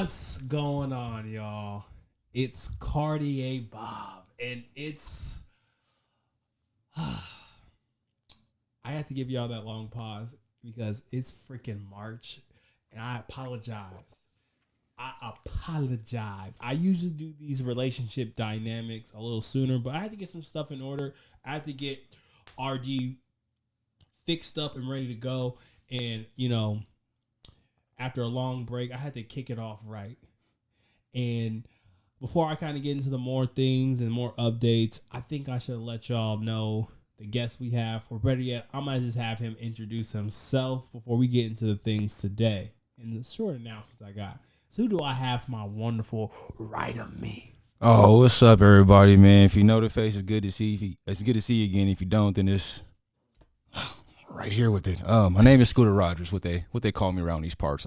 What's going on, y'all? It's Cartier Bob, and I had to give y'all that long pause because it's freaking March, and I apologize. I usually do these relationship dynamics a little sooner, but I had to get some stuff in order. I had to get RG fixed up and ready to go, and after a long break, I had to kick it off right. And before I kind of get into the more things and more updates, I think I should let y'all know the guest we have. Or better yet, I might just have him introduce himself before we get into the things today. And the short announcements I got. So who do I have for my wonderful right of me? Oh, what's up, everybody, man? If you know the face, it's good to see. It's good to see you again. If you don't, then it's right here with it. My name is Scooter Rogers. What they call me around these parts.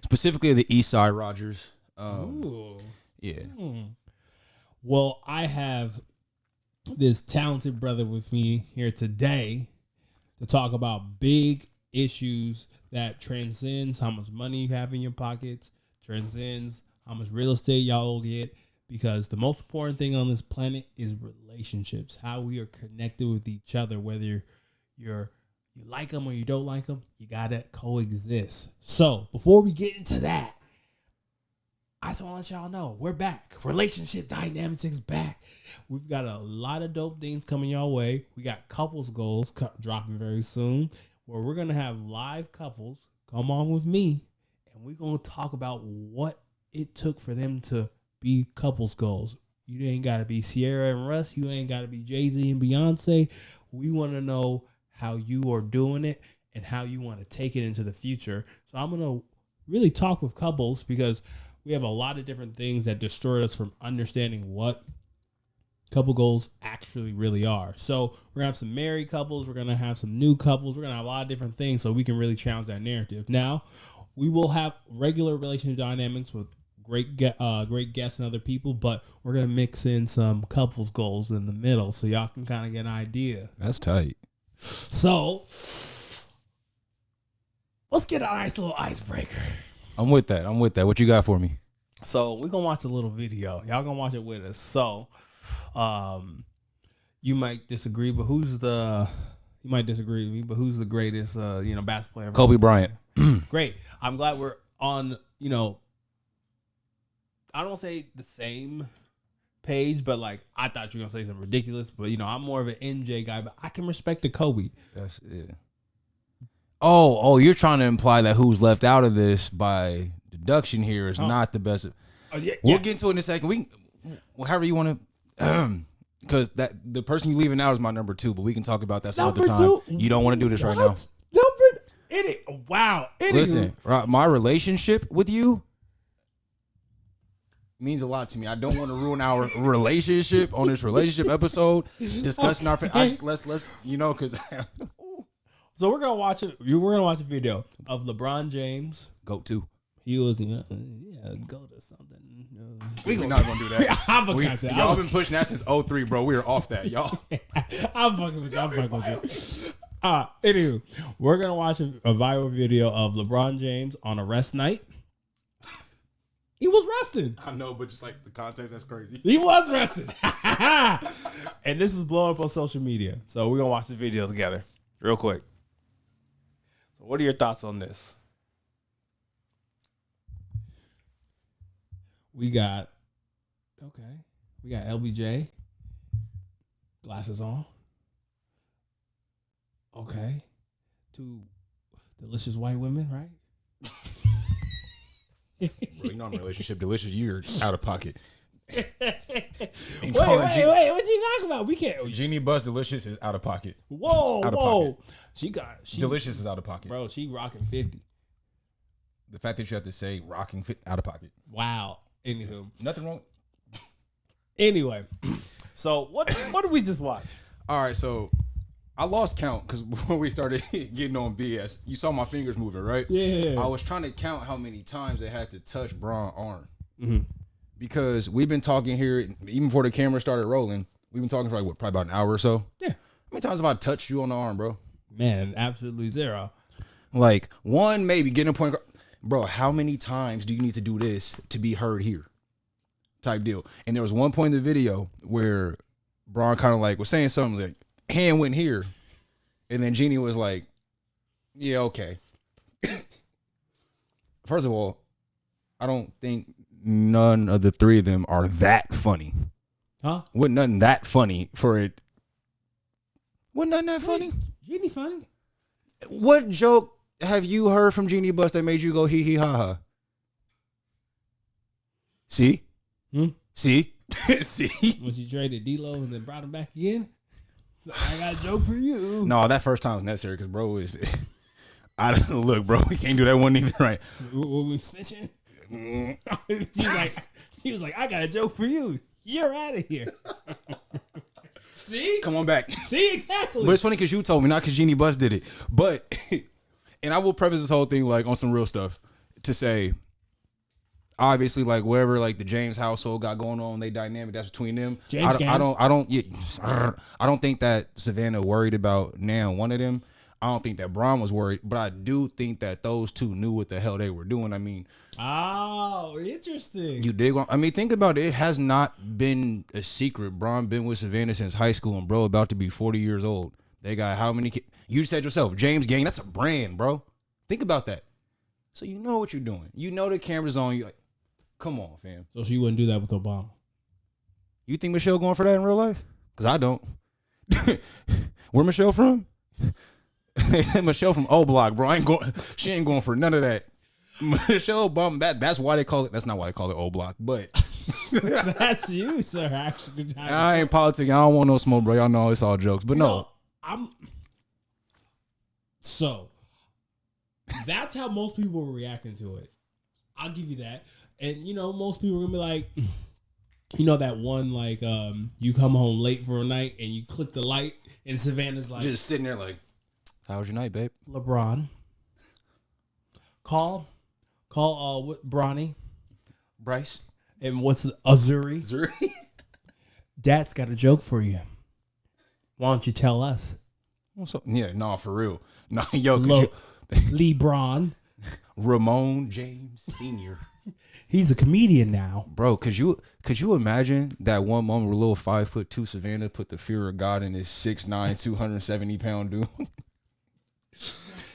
Specifically the East Side Rogers. Ooh. Yeah. Well, I have this talented brother with me here today to talk about big issues that transcends how much money you have in your pockets, transcends how much real estate y'all will get, because the most important thing on this planet is relationships, how we are connected with each other, whether you like them or you don't like them, you gotta coexist. So before we get into that, I just want to let y'all know we're back. Relationship Dynamics is back. We've got a lot of dope things coming your way. We got couples goals dropping very soon, where we're gonna have live couples come on with me, and we're gonna talk about what it took for them to be couples goals. You ain't gotta be Sierra and Russ. You ain't gotta be Jay-Z and Beyonce. We want to know how you are doing it and how you want to take it into the future. So I'm gonna really talk with couples because we have a lot of different things that distort us from understanding what couple goals actually really are. So we're gonna have some married couples, we're gonna have some new couples, we're gonna have a lot of different things so we can really challenge that narrative. Now, we will have regular relationship dynamics with great guests and other people, but we're gonna mix in some couples goals in the middle so y'all can kind of get an idea. That's tight. So let's get a nice little icebreaker. I'm with that. What you got for me? So we're gonna watch a little video. Y'all gonna watch it with us. So you might disagree, but who's the greatest basketball player ever? Kobe Bryant. Great. I'm glad we're on, I don't want to say the same page, but like I thought you were gonna say something ridiculous, but I'm more of an MJ guy, but I can respect the Kobe. That's it. Oh, you're trying to imply that who's left out of this by deduction here is not the best. We'll get into it in a second. However you want to, because the person you leaving out is my number 2, but we can talk about that some other time. Two? You don't want to do this right now. Wow. Listen, my relationship with you means a lot to me. I don't want to ruin our relationship on this relationship episode discussing our. Let's because. So we're gonna watch it. We're gonna watch a video of LeBron James. Go to. He was go to something. We're not gonna do that. I'm y'all been pushing that since 03, bro. We are off that, y'all. I'm fucking with you. Anywho, we're gonna watch a viral video of LeBron James on a rest night. He was resting. I know, but just like the context, that's crazy. He was resting. And this is blowing up on social media. So we're gonna watch the video together, real quick. So what are your thoughts on this? We got LBJ, glasses on. Okay. 2 delicious white women, right? Bro, you're not in a relationship. Delicious, you're out of pocket. Wait, what you talking about? We can't. Jeanie Buzz Delicious is out of pocket. Whoa. Pocket. She Delicious is out of pocket. Bro, she rocking 50. The fact that you have to say rocking out of pocket. Wow. Anywho. Nothing wrong. Anyway. So what did we just watch? All right, so I lost count because when we started getting on BS, you saw my fingers moving, right? Yeah. I was trying to count how many times they had to touch Braun's arm. Mm-hmm. Because we've been talking here, even before the camera started rolling, we've been talking for like, probably about an hour or so? Yeah. How many times have I touched you on the arm, bro? Man, absolutely zero. Like, one, maybe getting a point. bro, how many times do you need to do this to be heard here? Type deal. And there was one point in the video where Bron kind of like was saying something like, hand went here. And then Jeanie was like, yeah, okay. First of all, I don't think none of the three of them are that funny. Huh? Wasn't nothing that funny for it. Wasn't nothing that funny? Jeanie funny. What joke have you heard from Jeanie Buss that made you go hee hee ha ha? See? See? See? When she traded D-Lo and then brought him back again? So I got a joke for you. No, that first time was necessary because bro is... Look, bro, we can't do that one either, right? Were we snitching? He was like, I got a joke for you. You're out of here. See? Come on back. See, exactly. But it's funny because you told me, not because Jeanie Buss did it. But, and I will preface this whole thing like on some real stuff to say, obviously, like wherever like the James household got going on, they dynamic that's between them. I don't think that Savannah worried about now one of them. I don't think that Bron was worried, but I do think that those two knew what the hell they were doing. I mean, oh, interesting. You dig? I mean, think about it. It has not been a secret. Bron been with Savannah since high school, and bro about to be 40 years old. They got how many kids? You said yourself, James Gang. That's a brand, bro. Think about that. So you know what you're doing. You know the camera's on you. Like, come on, fam. So she wouldn't do that with Obama. You think Michelle going for that in real life? Because I don't. Where Michelle from? Michelle from O Block, bro. She ain't going for none of that. Michelle Obama. That's why they call it. That's not why they call it O Block, but that's you, sir. Actually, I ain't politicking. I don't want no smoke, bro. Y'all know it's all jokes, but no. So that's how most people were reacting to it. I'll give you that, and most people are gonna be like, that one like you come home late for a night and you click the light and Savannah's like just sitting there like, how was your night, babe? LeBron. Call what Bronny. Bryce. And what's the Azuri? Azuri. Dad's got a joke for you. Why don't you tell us? Yeah, no, for real. No, yo, LeBron. Ramon James Sr. He's a comedian now. Bro, could you imagine that one moment where little 5'2" Savannah put the fear of God in his 6'9", 270-pound dude?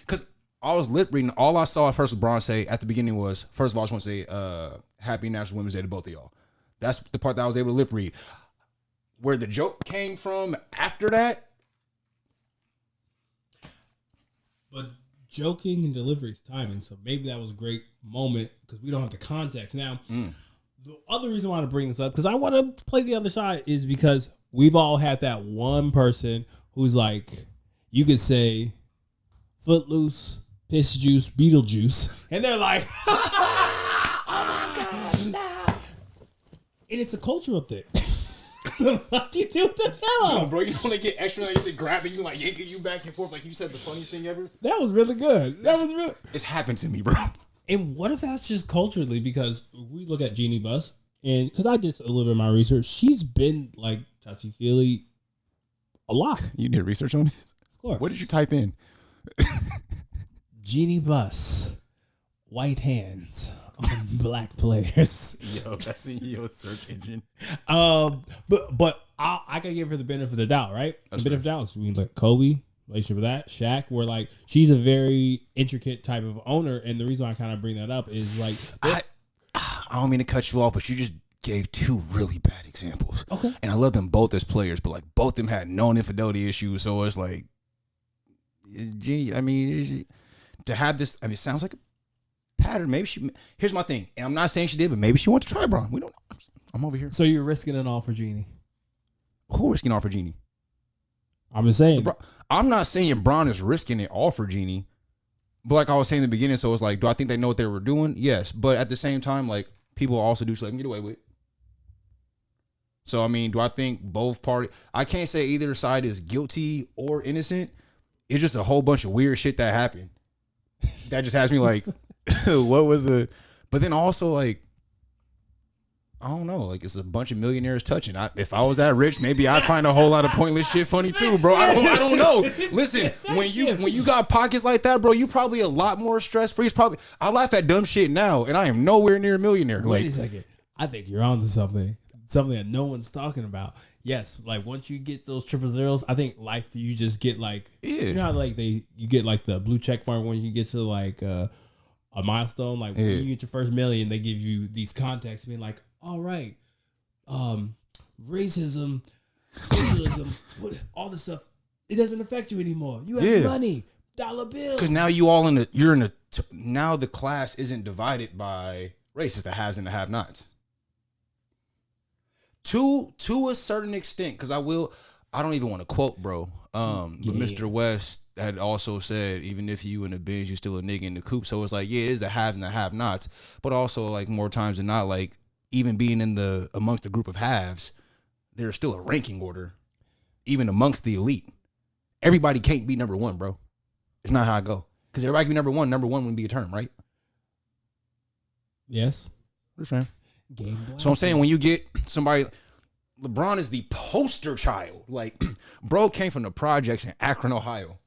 Because I was lip reading. All I saw at first with Bron say at the beginning was, first of all, I just want to say Happy National Women's Day to both of y'all. That's the part that I was able to lip read. Where the joke came from after that. But joking and delivery is timing, so maybe that was a great moment because we don't have the context. Now, the other reason I want to bring this up, because I want to play the other side, is because we've all had that one person who's like, you could say Footloose, Piss Juice, Beetlejuice, and they're like, oh my God, stop. And it's a cultural thing. What do you do with the pillow? No, bro, you want to get extra, like you said, grabbing you, like yanking you back and forth, like you said, the funniest thing ever. That was really good. It's happened to me, bro. And what if that's just culturally? Because we look at Jeanie Buss, and because I did a little bit of my research, she's been like touchy-feely a lot. You did research on this? Of course. What did you type in? Jeanie Buss, white hands on black players. Yo, that's in your search engine. But I gotta give her the benefit of the doubt, right? That's the benefit of the doubt is we like Kobe, relationship with that, Shaq, where like she's a very intricate type of owner, and the reason why I kind of bring that up is like I don't mean to cut you off, but you just gave two really bad examples. Okay. And I love them both as players, but like both of them had known infidelity issues, so it's like Jeanie, I mean, to have this, I mean, it sounds like a pattern. Maybe here's my thing, and I'm not saying she did, but maybe she wanted to try Bron. We don't know. I'm over here. So you're risking it all for Jeanie? Who risking all for Jeanie? I'm just saying. I'm not saying Bron is risking it all for Jeanie, but like I was saying in the beginning, so it's like, do I think they know what they were doing? Yes, but at the same time, like people also do let them get away with. So I mean, do I think both parties? I can't say either side is guilty or innocent. It's just a whole bunch of weird shit that happened. That just has me like, what was the? But then also like, I don't know. Like, it's a bunch of millionaires touching. If I was that rich, maybe I'd find a whole lot of pointless shit funny too, bro. I don't know. Listen, when you got pockets like that, bro, you probably a lot more stress free. I laugh at dumb shit now, and I am nowhere near a millionaire. Wait a second. I think you're onto something that no one's talking about. Yes, like once you get those triple zeros, I think life you just get like, you know how like you get like the blue check mark when you get to like a milestone. Like when you get your first million, they give you these contacts being like, all right, racism, socialism, all this stuff, it doesn't affect you anymore. You have money, dollar bills. Because now now the class isn't divided by races, the haves and the have-nots. To a certain extent, because I don't even want to quote, bro. But Mr. West had also said, even if you in the Benz, you still a nigga in the coupe. So it's like, yeah, it is the haves and the have-nots, but also like more times than not, like even being amongst the group of haves, there's still a ranking order, even amongst the elite. Everybody can't be number one, bro. It's not how I go. Because everybody can be number one. Number one wouldn't be a term, right? Yes. What's saying? So I'm saying when you get somebody, LeBron is the poster child. Like, bro came from the projects in Akron, Ohio.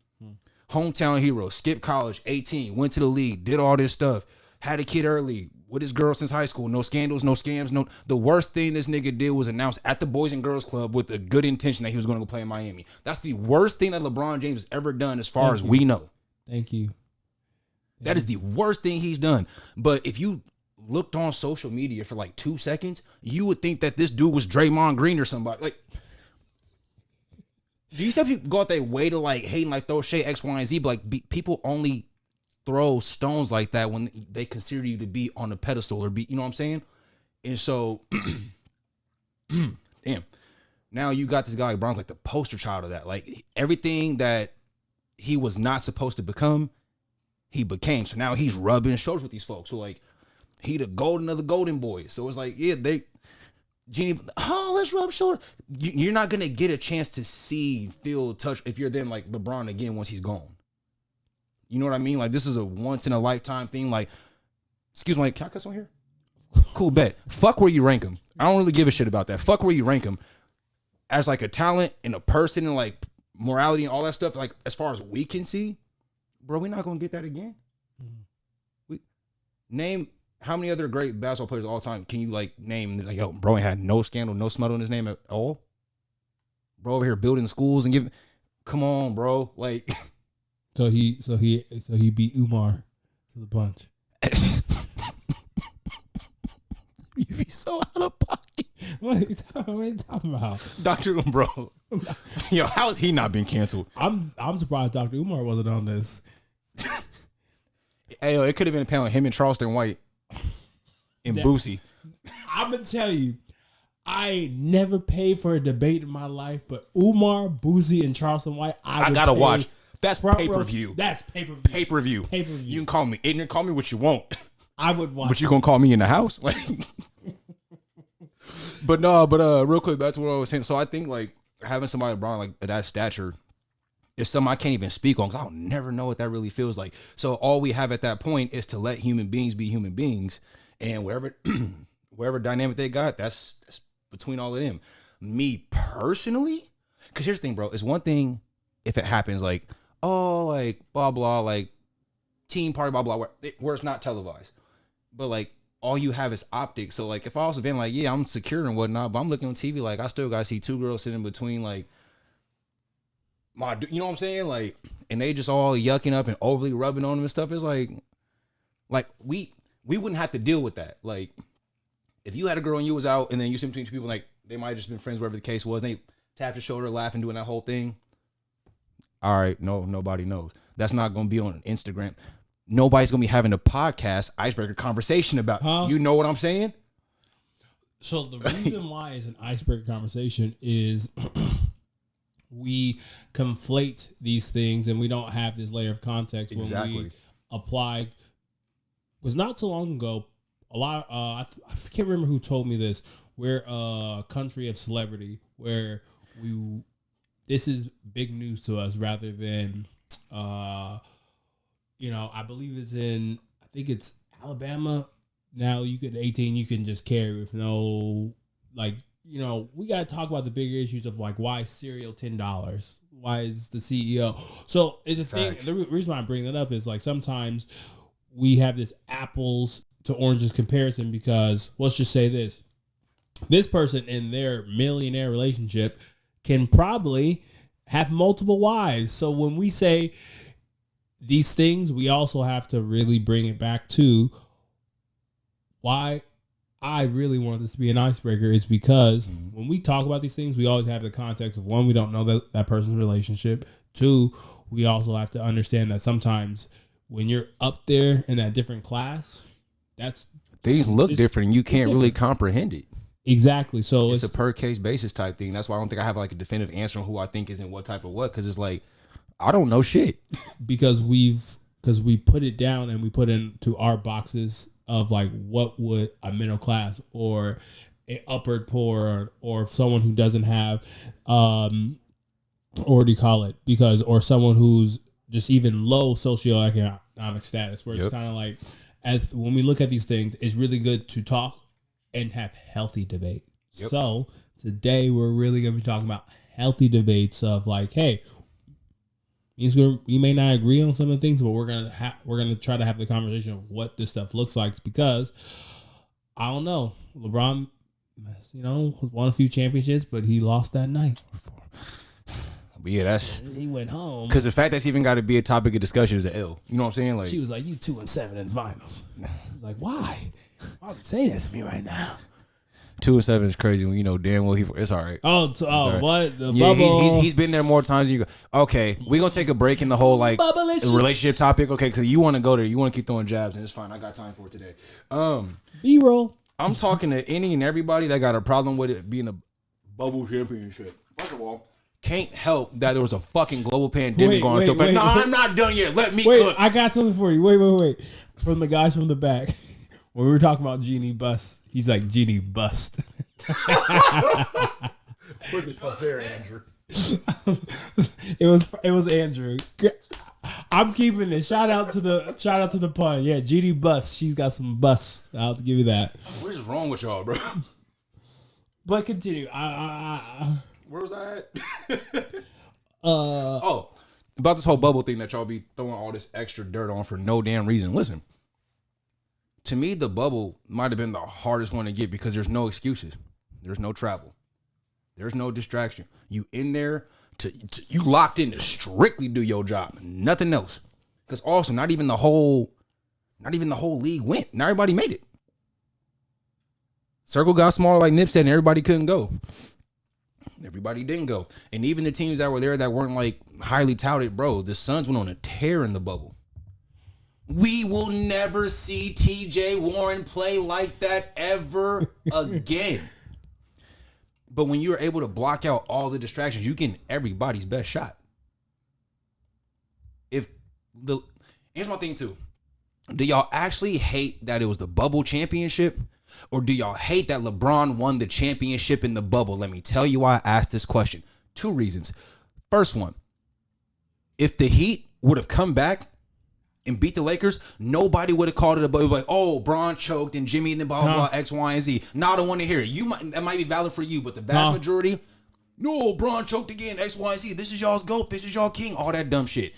Hometown hero, skipped college, 18, went to the league, did all this stuff, had a kid early, with his girl since high school. No scandals, no scams. The worst thing this nigga did was announce at the Boys and Girls Club with a good intention that he was going to go play in Miami. That's the worst thing that LeBron James has ever done as far as we know. Thank you. That is the worst thing he's done. But if you looked on social media for like 2 seconds, you would think that this dude was Draymond Green or somebody. Like, do you see people go out their way to like hate and like throw shade X, Y, and Z? But like people only throw stones like that when they consider you to be on a pedestal or be, you know what I'm saying? And so, damn, now you got this guy like Bron's like the poster child of that. Like everything that he was not supposed to become, he became. So now he's rubbing shoulders with these folks. So like he the golden of the golden boys. So it's like, yeah, Jeanie, let's rub shoulders. You're not gonna get a chance to see, feel, touch if you're then like LeBron again once he's gone. You know what I mean? Like this is a once in a lifetime thing. Like, excuse me, can I cuss on here? Cool, bet. Fuck where you rank him. I don't really give a shit about that. Fuck where you rank him as like a talent and a person and like morality and all that stuff. Like as far as we can see, bro, we're not gonna get that again. Name how many other great basketball players of all time can you like name? Like, yo, bro ain't had no scandal, no smut on his name at all. Bro over here building schools and giving. Come on, bro. Like, so he beat Umar to the punch. You be so out of pocket. What are you talking about? Dr. Bro. Yo, how is he not been canceled? I'm surprised Dr. Umar wasn't on this. Hey, yo, it could have been a panel of him and Charleston White and Boosie. I'm gonna tell you, I never paid for a debate in my life, but Umar, Boosie, and Charleston White, I gotta watch. That's pay-per-view. That's pay-per-view. Pay-per-view. Pay-per-view. You can call me ignorant, call me what you want. I would watch. But you gonna call me in the house? Like, but real quick, back to what I was saying. So I think like having somebody LeBron like that stature is something I can't even speak on because I'll never know what that really feels like. So all we have at that point is to let human beings be human beings, and wherever dynamic they got, that's between all of them. Me personally, because here's the thing, bro. It's one thing if it happens like, oh, like blah blah, like team party blah blah, where it's not televised, but like all you have is optics. So like if I was been like, yeah, I'm secure and whatnot, but I'm looking on TV, like I still gotta see two girls sitting between like my, you know what I'm saying? Like, and they just all yucking up and overly rubbing on them and stuff. It's like we wouldn't have to deal with that. Like if you had a girl and you was out and then you sit between two people, like they might have just been friends, whatever the case was, and they tapped your shoulder, laughing, doing that whole thing. All right, nobody knows. That's not gonna be on Instagram. Nobody's gonna be having a podcast icebreaker conversation about. You know what I'm saying? So the reason why it's an icebreaker conversation is we conflate these things and we don't have this layer of context when we apply. It was not too long ago. A lot. I can't remember who told me this. We're a country of celebrity where this is big news to us rather than. I believe I think it's Alabama. now you could 18, you can just carry with no, like, we got to talk about the bigger issues of like why is cereal $10? Why is the CEO? So the reason why I'm bringing that up is like sometimes we have this apples to oranges comparison because let's just say this person in their millionaire relationship can probably have multiple wives. So when we say these things, we also have to really bring it back to why I really want this to be an icebreaker is because when we talk about these things, we always have the context of one, we don't know that person's relationship. Two, we also have to understand that sometimes when you're up there in that different class, things look different and you can't really comprehend it. Exactly. So it's a per case basis type thing. That's why I don't think I have like a definitive answer on who I think is in what type of what, because it's like I don't know shit. Because we put it down and we put into our boxes of like what would a middle class or an upper poor or someone who doesn't have or what do you call it? Or someone who's just even low socioeconomic status, where it's kind of like when we look at these things, it's really good to talk and have healthy debate. Yep. So today we're really going to be talking about healthy debates of like, hey, we may not agree on some of the things, but we're gonna try to have the conversation of what this stuff looks like, because I don't know, LeBron, won a few championships, but he lost that night. But yeah, he went home because the fact that's even got to be a topic of discussion is an L. You know what I'm saying? Like she was like, "You 2-7 in finals." I was like, "Why? Why would you say that to me right now?" 2-7 is crazy when you know damn well it's all right. All right. What? The yeah, bubble. He's been there more times than you go. Okay, we're going to take a break in the whole like relationship topic. Okay, because you want to go there. You want to keep throwing jabs, and it's fine. I got time for it today. B-roll. I'm talking to any and everybody that got a problem with it being a bubble championship. First of all, can't help that there was a fucking global pandemic going on. I'm not done yet. Let me cook. I got something for you. Wait. From the guys from the back. When we were talking about Jeanie bust, he's like, Jeanie bust. Was it up there, Andrew? It was Andrew. I'm keeping it. Shout out to the pun. Yeah, Jeanie bust. She's got some busts. I'll give you that. What is wrong with y'all, bro? But continue. Where was I at? About this whole bubble thing that y'all be throwing all this extra dirt on for no damn reason. Listen. To me, the bubble might have been the hardest one to get because there's no excuses. There's no travel. There's no distraction. You in there you locked in to strictly do your job, nothing else. Because also, not even the whole league went. Not everybody made it. Circle got smaller, like Nip said, and everybody couldn't go. Everybody didn't go, and even the teams that were there that weren't like highly touted, bro. The Suns went on a tear in the bubble. We will never see TJ Warren play like that ever again. But when you're able to block out all the distractions, you get everybody's best shot. Here's my thing too. Do y'all actually hate that it was the bubble championship? Or do y'all hate that LeBron won the championship in the bubble? Let me tell you why I asked this question. 2 reasons. First one, if the Heat would have come back and beat the Lakers, nobody would have called it a bubble. Like, oh, Bron choked and Jimmy and then blah, blah, blah, X, Y, and Z. Now I don't want to hear it. That might be valid for you, but the vast majority, no, Bron choked again, X, Y, and Z. This is y'all's GOAT. This is y'all king. All that dumb shit.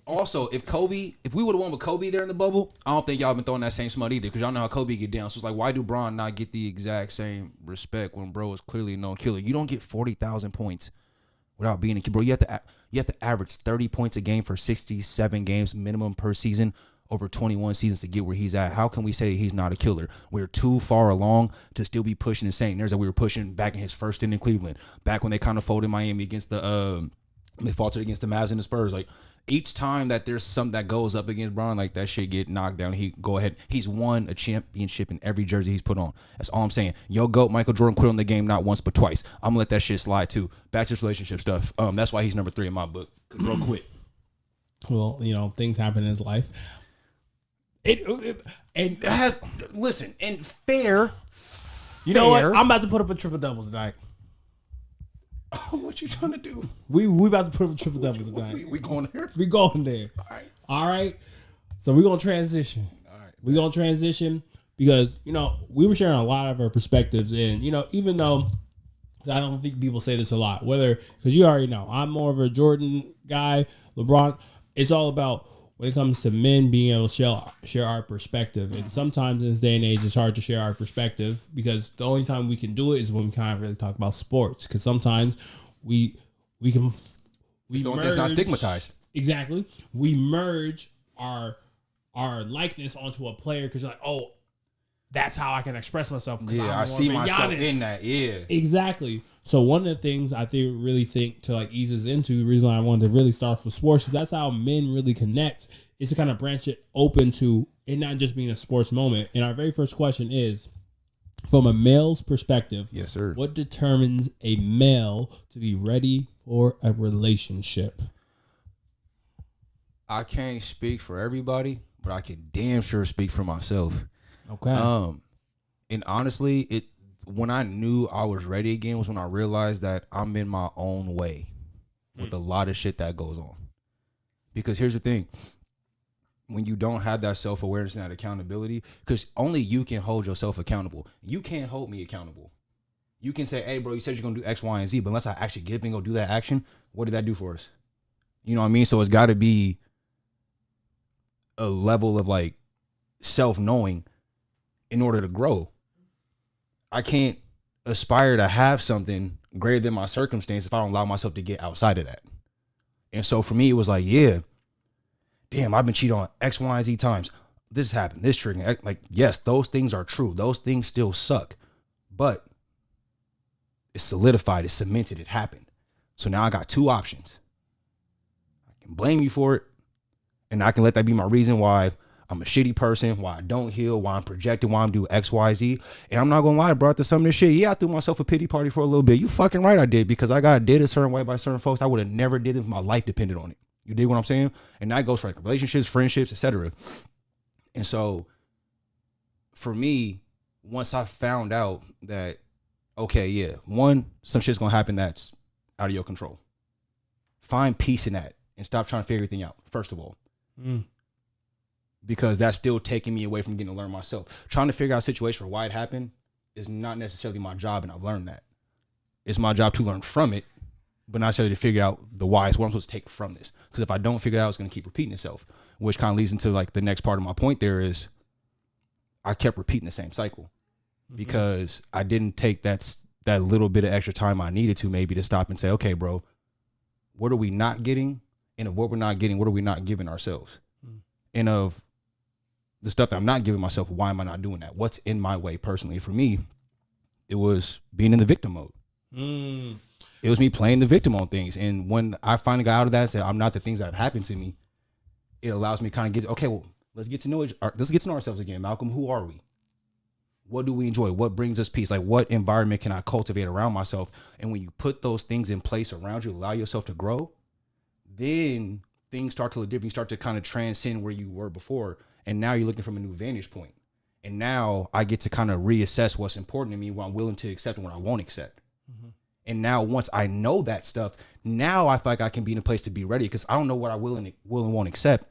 Also, if we would have won with Kobe there in the bubble, I don't think y'all been throwing that same smut either, because y'all know how Kobe get down. So it's like, why do Bron not get the exact same respect when bro is clearly a known killer? You don't get 40,000 points without being a kid, bro. You have to average 30 points a game for 67 games minimum per season over 21 seasons to get where he's at. How can we say he's not a killer? We're too far along to still be pushing the same. There's that we were pushing back in his first stint in Cleveland, back when they kind of folded Miami against they faltered against the Mavs and the Spurs. Like, each time that there's something that goes up against Bron, like that shit get knocked down. He go ahead. He's won a championship in every jersey he's put on. That's all I'm saying. Yo, GOAT Michael Jordan quit on the game not once but twice. I'm gonna let that shit slide too. Back to this relationship stuff. That's why he's number 3 in my book. Bro quit. Well, things happen in his life. Listen, and fair. You know what? I'm about to put up a triple-double tonight. Oh, what you trying to do? We about to put up a triple-double tonight. We going there? We going there. All right. All right. So we're going to transition. All right. We're going to transition because we were sharing a lot of our perspectives, and even though I don't think people say this a lot, because you already know I'm more of a Jordan guy, LeBron. It's all about when it comes to men being able to share our perspective, and sometimes in this day and age, it's hard to share our perspective because the only time we can do it is when we kind of really talk about sports. Because sometimes we it's not stigmatized. Exactly, we merge our likeness onto a player because you're like, oh, that's how I can express myself. Yeah, I see myself in that. Yeah, exactly. So one of the things I really think to like ease us into, the reason why I wanted to really start with sports is that's how men really connect, is to kind of branch it open to it not just being a sports moment. And our very first question is, from a male's perspective, yes, sir, what determines a male to be ready for a relationship? I can't speak for everybody, but I can damn sure speak for myself. Okay. And honestly, when I knew I was ready again was when I realized that I'm in my own way with a lot of shit that goes on. Because here's the thing. When you don't have that self-awareness and that accountability, because only you can hold yourself accountable. You can't hold me accountable. You can say, hey, bro, you said you're going to do X, Y, and Z, but unless I actually get up and go do that action, what did that do for us? You know what I mean? So it's got to be a level of like self-knowing in order to grow. I can't aspire to have something greater than my circumstance if I don't allow myself to get outside of that. And so for me, it was like, yeah, damn, I've been cheated on X, Y, and Z times. This happened, this triggered. Like, yes, those things are true. Those things still suck. But it's solidified, it's cemented, it happened. So now I got two options. I can blame you for it, and I can let that be my reason why I'm a shitty person, why I don't heal, why I'm projecting, why I'm doing X, Y, Z. And I'm not going to lie, bro, after some of this shit, yeah, I threw myself a pity party for a little bit. You fucking right I did, because I got did a certain way by certain folks. I would have never did it if my life depended on it. You dig what I'm saying? And that goes for like relationships, friendships, etc. And so for me, once I found out that, okay, yeah, some shit's going to happen that's out of your control. Find peace in that and stop trying to figure everything out, first of all. Because that's still taking me away from getting to learn myself. Trying to figure out a situation for why it happened is not necessarily my job, and I've learned that. It's my job to learn from it, but not necessarily to figure out the why. It's what I'm supposed to take from this. Because if I don't figure it out, it's going to keep repeating itself, which kind of leads into like the next part of my point there is I kept repeating the same cycle because I didn't take that little bit of extra time I needed to maybe to stop and say, okay, bro, what are we not getting? And of what we're not getting, what are we not giving ourselves? And of the stuff that I'm not giving myself, why am I not doing that? What's in my way personally? For me, it was being in the victim mode. It was me playing the victim on things. And when I finally got out of that and said, I'm not the things that have happened to me, it allows me to kind of get, okay, well, let's get to know ourselves again. Malcolm, who are we? What do we enjoy? What brings us peace? Like, what environment can I cultivate around myself? And when you put those things in place around you, allow yourself to grow, then things start to look different. You start to kind of transcend where you were before. And now you're looking from a new vantage point. And now I get to kind of reassess what's important to me, what I'm willing to accept and what I won't accept. And now once I know that stuff, now I feel like I can be in a place to be ready, because I don't know what I will and won't accept.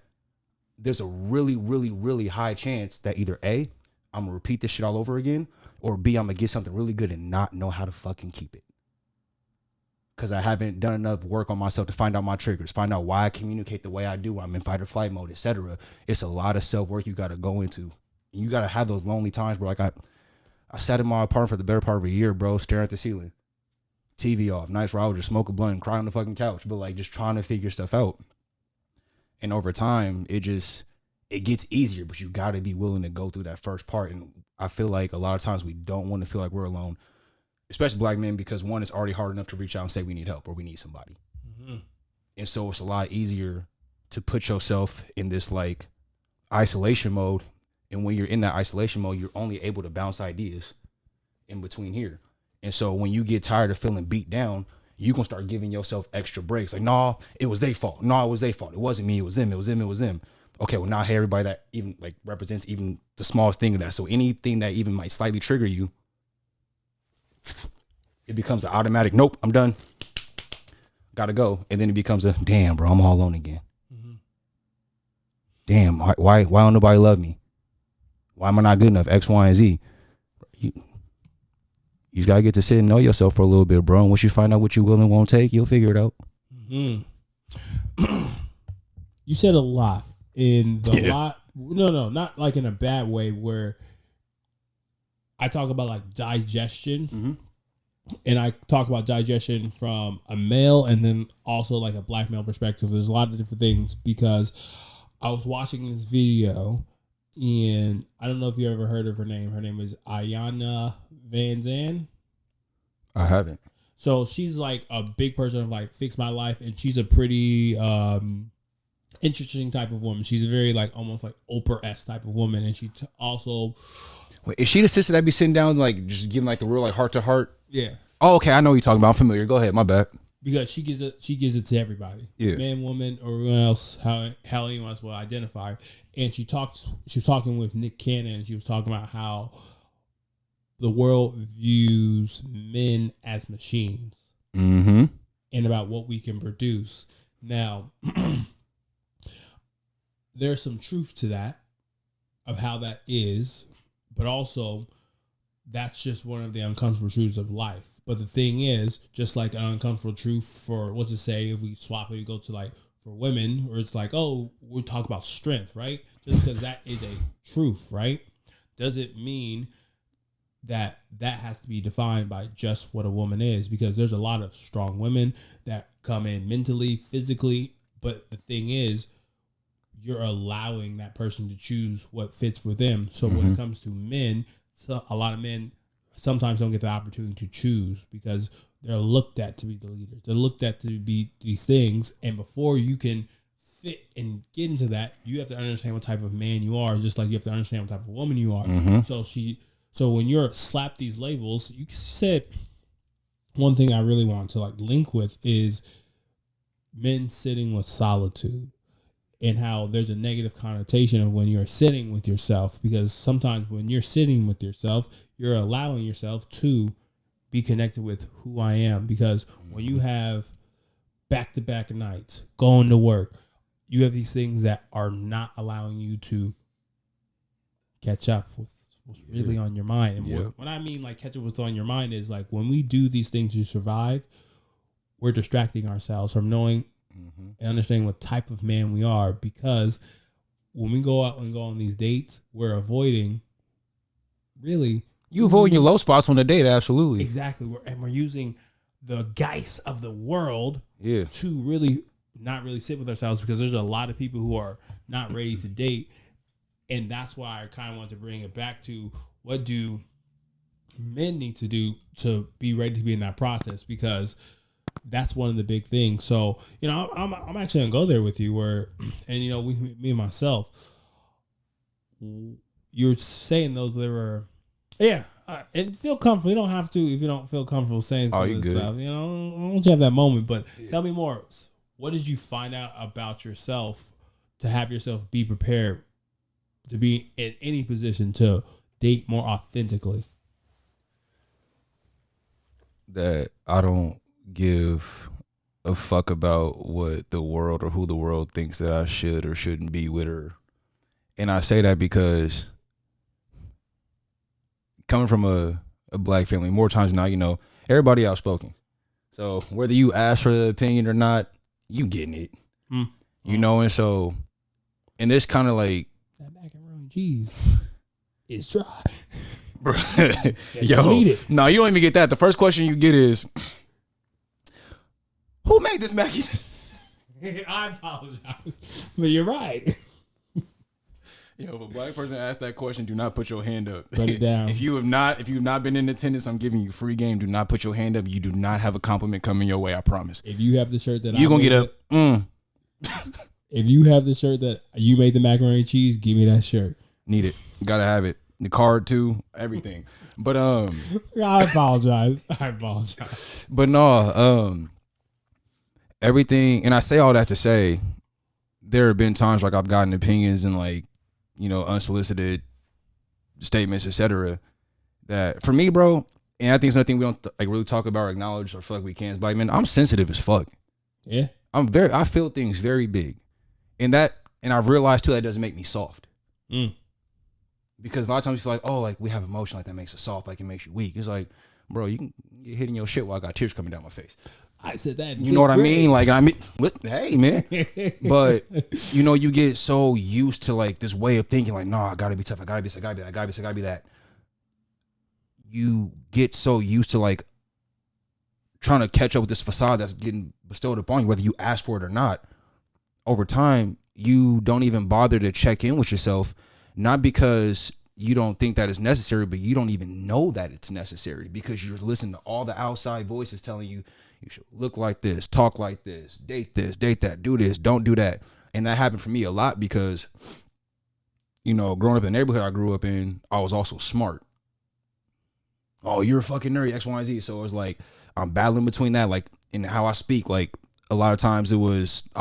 There's a really, really, really high chance that either A, I'm going to repeat this shit all over again, or B, I'm going to get something really good and not know how to fucking keep it. Because I haven't done enough work on myself to find out my triggers, find out why I communicate the way I do when I'm in fight or flight mode, etc. It's a lot of self-work you got to go into. You got to have those lonely times, bro. Like I sat in my apartment for the better part of a year, bro, staring at the ceiling. TV off. Nights where I would just smoke a blunt and cry on the fucking couch, but like just trying to figure stuff out. And over time, it gets easier, but you got to be willing to go through that first part. And I feel like a lot of times we don't want to feel like we're alone, especially black men, because one, it's already hard enough to reach out and say we need help or we need somebody. And so it's a lot easier to put yourself in this like isolation mode. And when you're in that isolation mode, you're only able to bounce ideas in between here. And so when you get tired of feeling beat down, you can start giving yourself extra breaks. Like, nah, it was their fault. No, it was their fault. It wasn't me. It was them. It was them. It was them. Okay, well, now, hey, everybody that even like represents even the smallest thing of that. So anything that even might slightly trigger you, it becomes an automatic, nope, I'm done. Gotta go. And then it becomes a, damn, bro, I'm all alone again. Damn, why don't nobody love me? Why am I not good enough? X, Y, and Z. You just gotta get to sit and know yourself for a little bit, bro. And once you find out what you will and won't take, you'll figure it out. Mm-hmm. You said a lot in the lot. No, not like in a bad way where I talk about like digestion, and I talk about digestion from a male and then also like a black male perspective. There's a lot of different things because I was watching this video and I don't know if you ever heard of her name. Her name is Ayana Van Zandt. I haven't. So she's like a big person of like Fix My Life, and she's a pretty interesting type of woman. She's a very like almost like Oprah-esque type of woman, and she also. Wait, is she the sister that be sitting down like just giving like the real like heart to heart? Yeah. Oh, okay. I know what you're talking about. I'm familiar. Go ahead. My bad. Because she gives it to everybody. Yeah. Man, woman, or anyone else, how anyone else will identify. And she was talking with Nick Cannon, and she was talking about how the world views men as machines. Mm-hmm. And about what we can produce. Now, there's some truth to that, of how that is, but also that's just one of the uncomfortable truths of life. But the thing is, just like an uncomfortable truth for, what's it say, if we swap it, we go to like for women, where it's like, oh, we talk about strength, right? Just because that is a truth, right? Doesn't mean that has to be defined by just what a woman is, because there's a lot of strong women that come in mentally, physically, but the thing is, you're allowing that person to choose what fits for them. So when it comes to men, so a lot of men sometimes don't get the opportunity to choose because they're looked at to be the leaders. They're looked at to be these things. And before you can fit and get into that, you have to understand what type of man you are, just like you have to understand what type of woman you are. So when you're slapped these labels, you said one thing I really want to like link with is men sitting with solitude. And how there's a negative connotation of when you're sitting with yourself, because sometimes when you're sitting with yourself, you're allowing yourself to be connected with who I am. Because when you have back-to-back nights, going to work, you have these things that are not allowing you to catch up with what's really on your mind. And when I mean like catch up with what's on your mind is like when we do these things to survive, we're distracting ourselves from knowing and understanding what type of man we are, because when we go out and go on these dates, we're avoiding you avoid your low spots on the date. Absolutely. Exactly. We're using the geist of the world to really not really sit with ourselves, because there's a lot of people who are not ready to date. And that's why I kind of want to bring it back to what do men need to do to be ready to be in that process, because that's one of the big things. So, I'm actually gonna go there with you where, and me and myself, you're saying those there were, and feel comfortable. You don't have to if you don't feel comfortable saying some of this stuff. I don't want you to have that moment, but tell me more. What did you find out about yourself to have yourself be prepared to be in any position to date more authentically? That I don't give a fuck about what the world or who the world thinks that I should or shouldn't be with her. And I say that because coming from a black family, more times than not, everybody outspoken. So whether you ask for the opinion or not, you getting it. And so, and this kind of like that macaroni cheese is dry. Bro, no, you don't even get that. The first question you get is, who made this mac and cheese? I apologize, but you're right. If a black person asks that question, do not put your hand up. Put it down. If you've not been in attendance, I'm giving you free game. Do not put your hand up. You do not have a compliment coming your way. I promise. If you have the shirt that you're gonna get up. If you have the shirt that you made the macaroni and cheese, give me that shirt. Need it. Gotta have it. The card too. Everything. But I apologize. But no, everything, and I say all that to say, there have been times like I've gotten opinions and like, unsolicited statements, etc. That for me, bro, and I think it's nothing we don't like really talk about or acknowledge or feel like we can. But man, I'm sensitive as fuck. Yeah, I feel things very big, and I've realized too that doesn't make me soft. Because a lot of times you feel like, oh, like we have emotion, like that makes us soft, like it makes you weak. It's like, bro, you can get hit in your shit while I got tears coming down my face. I said that. You know what I mean? Like, hey, man. But you get so used to like this way of thinking, like, no, I gotta be tough. I gotta be that. You get so used to like trying to catch up with this facade that's getting bestowed upon you, whether you ask for it or not. Over time, you don't even bother to check in with yourself, not because you don't think that it's necessary, but you don't even know that it's necessary because you're listening to all the outside voices telling you should look like this, talk like this, date that, do this, don't do that. And that happened for me a lot because, growing up in the neighborhood I grew up in, I was also smart. Oh, you're a fucking nerd, X, Y, and Z. So it was like, I'm battling between that, like in how I speak. Like a lot of times I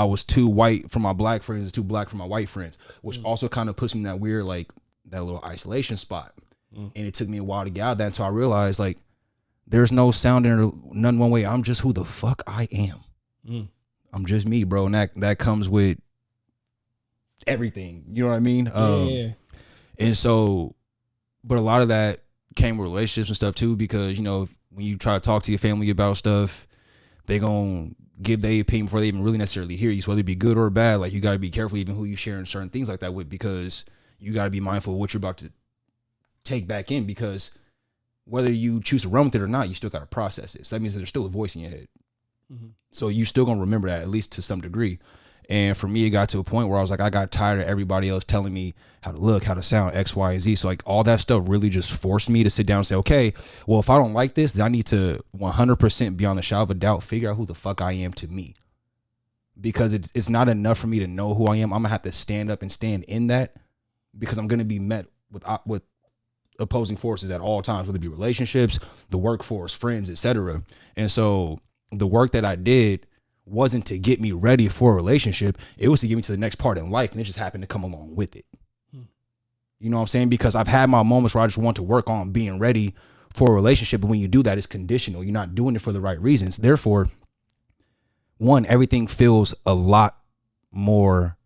was too white for my black friends and too black for my white friends, which also kind of puts me in that weird, like that little isolation spot. And it took me a while to get out of that until I realized like there's no sound in none one way. I'm just who the fuck I am. I'm just me, bro. And that comes with everything. You know what I mean? Yeah. And so, but a lot of that came with relationships and stuff too, because when you try to talk to your family about stuff, they gonna give their opinion before they even really necessarily hear you. So whether it be good or bad, like you got to be careful even who you sharing certain things like that with, because you got to be mindful of what you're about to take back in, because whether you choose to run with it or not, you still got to process it. So that means that there's still a voice in your head. So you still gonna remember that, at least to some degree. And for me, it got to a point where I was like, I got tired of everybody else telling me how to look, how to sound, X, Y, and Z. So like all that stuff really just forced me to sit down and say, okay, well, if I don't like this, then I need to 100% beyond the shadow of a doubt figure out who the fuck I am to me. Because it's not enough for me to know who I am. I'm gonna have to stand up and stand in that, because I'm gonna be met with opposing forces at all times, whether it be relationships, the workforce, friends, etc. And so the work that I did wasn't to get me ready for a relationship. It was to get me to the next part in life, and it just happened to come along with it. You know what I'm saying? Because I've had my moments where I just want to work on being ready for a relationship, but when you do that, it's conditional. You're not doing it for the right reasons. Therefore, one, everything feels a lot more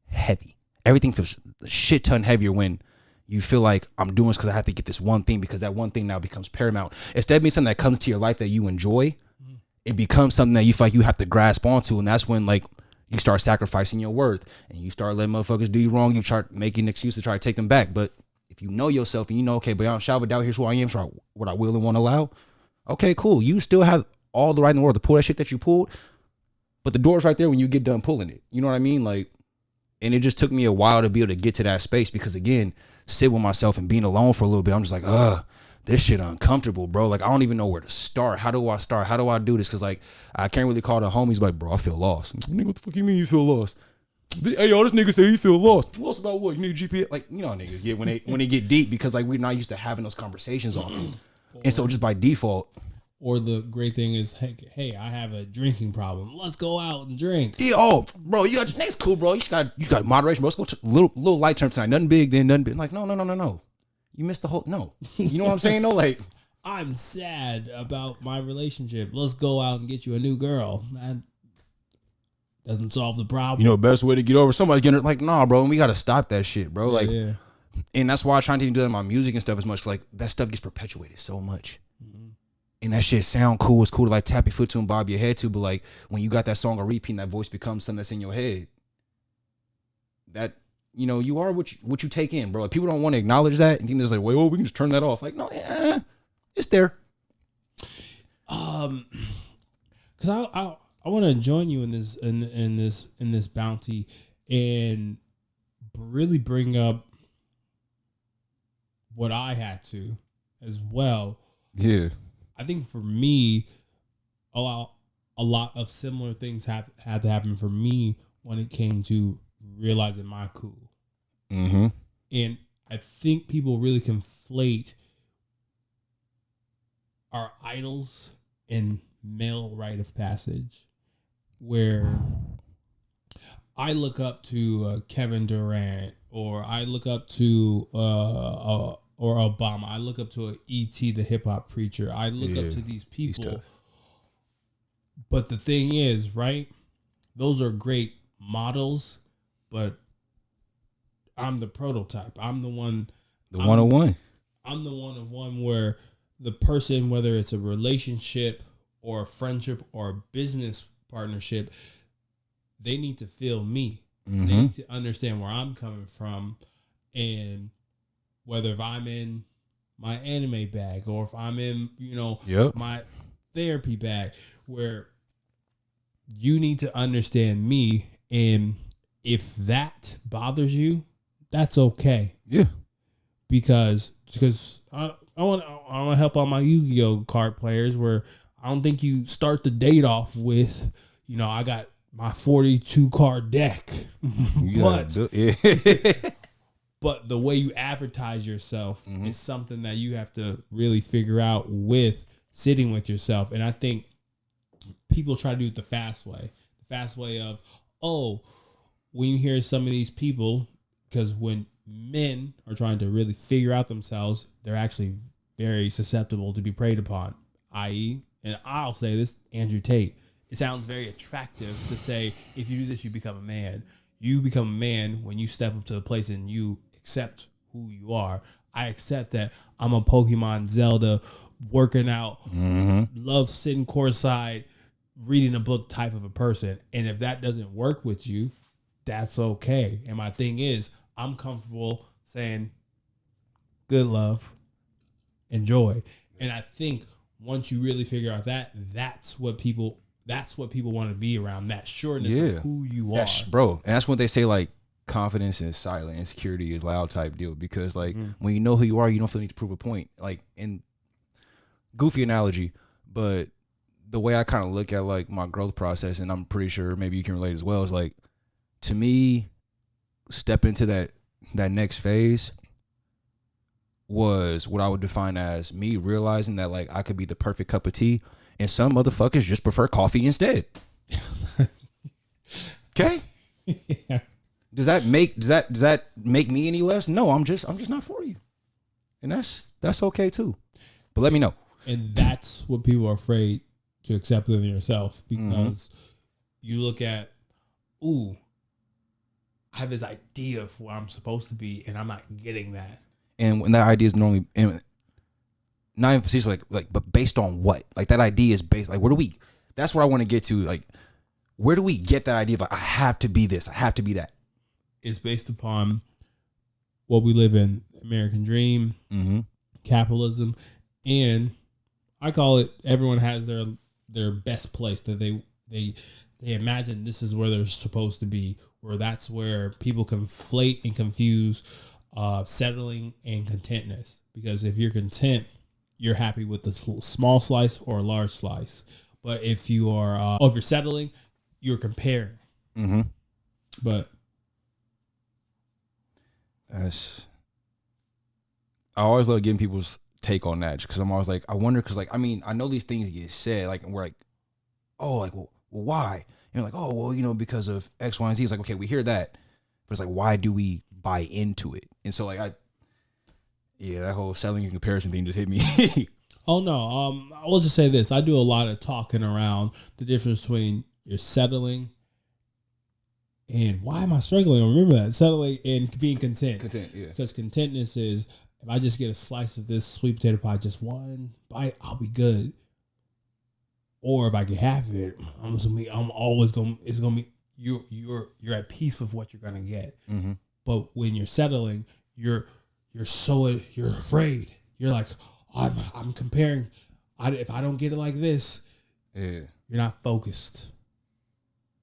heavy. Everything feels a shit ton heavier when you feel like I'm doing this because I have to get this one thing, because that one thing now becomes paramount. Instead of being something that comes to your life that you enjoy, it becomes something that you feel like you have to grasp onto. And that's when like you start sacrificing your worth and you start letting motherfuckers do you wrong. You start making an excuse to try to take them back. But if you know yourself and you know, okay, beyond shadow of a doubt, here's who I am, so what I will and won't allow. Okay, cool. You still have all the right in the world to pull that shit that you pulled, but the door's right there when you get done pulling it. You know what I mean? Like, and it just took me a while to be able to get to that space, because again, sit with myself and being alone for a little bit, I'm just like, this shit uncomfortable, bro. Like, I don't even know where to start. How do I start? How do I do this? Because, like, I can't really call the homies, like, bro, I feel lost. Nigga, what the fuck you mean you feel lost? Hey, yo, this nigga say you feel lost. Lost about what? You need a GPS? Like, niggas get when they get deep, because, like, we're not used to having those conversations often. And so just by default. Or the great thing is, hey, I have a drinking problem. Let's go out and drink. Yeah, bro, you got next cool, bro. You got moderation, bro. Let's go to little light term tonight. Nothing big, then nothing big. Like, no. You missed the whole no. You know what I'm saying? No, like, I'm sad about my relationship. Let's go out and get you a new girl. That doesn't solve the problem. Best way to get over somebody's getting like, nah, bro. And we gotta stop that shit, bro. Yeah. And that's why I try to even do that in my music and stuff as much. 'Cause like that stuff gets perpetuated so much. And that shit sound cool. It's cool to like tap your foot to and bob your head to, but like when you got that song on repeat and that voice becomes something that's in your head, that you are what you take in, bro. Like, people don't want to acknowledge that and think there's like, well, we can just turn that off. Like, no, it's there. Because I want to join you in this bounty and really bring up what I had to as well. Yeah. I think for me, a lot of similar things had to happen for me when it came to realizing my cool. Mm-hmm. And I think people really conflate our idols and male rite of passage, where I look up to Kevin Durant, or I look up to or Obama. I look up to E.T. the hip hop preacher. I look up to these people. But the thing is, right? Those are great models, but I'm the prototype. I'm the one. The 101. I'm the one of one where the person, whether it's a relationship or a friendship or a business partnership, they need to feel me. Mm-hmm. They need to understand where I'm coming from, and whether if I'm in my anime bag or if I'm in, my therapy bag, where you need to understand me, and if that bothers you, that's okay. Yeah. Because I want to help out my Yu-Gi-Oh card players, where I don't think you start the date off with, I got my 42 card deck, but the way you advertise yourself is something that you have to really figure out with sitting with yourself. And I think people try to do it the fast way of, when you hear some of these people, because when men are trying to really figure out themselves, they're actually very susceptible to be preyed upon, i.e., and I'll say this, Andrew Tate. It sounds very attractive to say, if you do this, you become a man. You become a man when you step up to the place and you accept who you are. I accept that I'm a Pokemon, Zelda, working out, love sitting courtside, reading a book type of a person. And if that doesn't work with you, that's okay. And my thing is, I'm comfortable saying, good love, enjoy. And I think once you really figure out that's what people want to be around, that sureness of who you are. Bro, and that's when they say, like, confidence is silent, insecurity is loud type deal. Because, like, when you know who you are, you don't feel the need to prove a point. Like, in goofy analogy, but the way I kind of look at, like, my growth process, and I'm pretty sure maybe you can relate as well, is like, to me, step into that next phase was what I would define as me realizing that, like, I could be the perfect cup of tea, and some motherfuckers just prefer coffee instead. Okay? Yeah. Does that make me any less? No, I'm just not for you. And that's okay too. But let me know. And that's what people are afraid to accept within yourself, because you look at, I have this idea of where I'm supposed to be, and I'm not getting that. And when that idea is normally, not emphasis but based on what? Like, that idea is based, like, that's where I want to get to. Like, where do we get that idea of, like, I have to be this, I have to be that? It's based upon what we live in, American dream, capitalism, and I call it, everyone has their best place that they imagine this is where they're supposed to be, where that's where people conflate and confuse settling and contentness. Because if you're content, you're happy with a small slice or a large slice. But if you are, if you're settling, you're comparing. But I always love getting people's take on that, because I'm always like, I wonder, because, like, I mean, I know these things get said, like, and we're like, oh, like, well, why? And you're like, oh, well, because of X, Y, and Z. It's like, okay, we hear that, but it's like, why do we buy into it? And so, like, that whole selling and comparison thing just hit me. Oh no, I will just say this: I do a lot of talking around the difference between you're settling and why am I struggling? Remember that, settling and being content. Content, yeah. Because contentness is, if I just get a slice of this sweet potato pie, just one bite, I'll be good. Or if I get half of it, it's gonna be you're at peace with what you're gonna get. But when you're settling, you're afraid. You're like, I'm comparing. If I don't get it like this, you're not focused.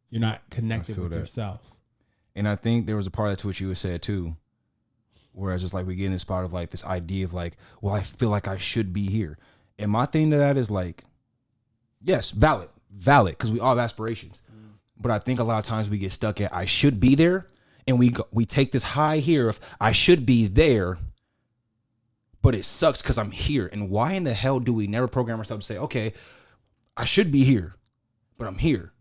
You're not connected with yourself. And I think there was a part of that to what you said too, whereas it's like we get in this spot of, like, this idea of, like, well, I feel like I should be here. And my thing to that is, like, yes, valid, because we all have aspirations. But I think a lot of times we get stuck at I should be there, and we take this high here of I should be there, but it sucks because I'm here. And why in the hell do we never program ourselves to say, okay, I should be here, but I'm here.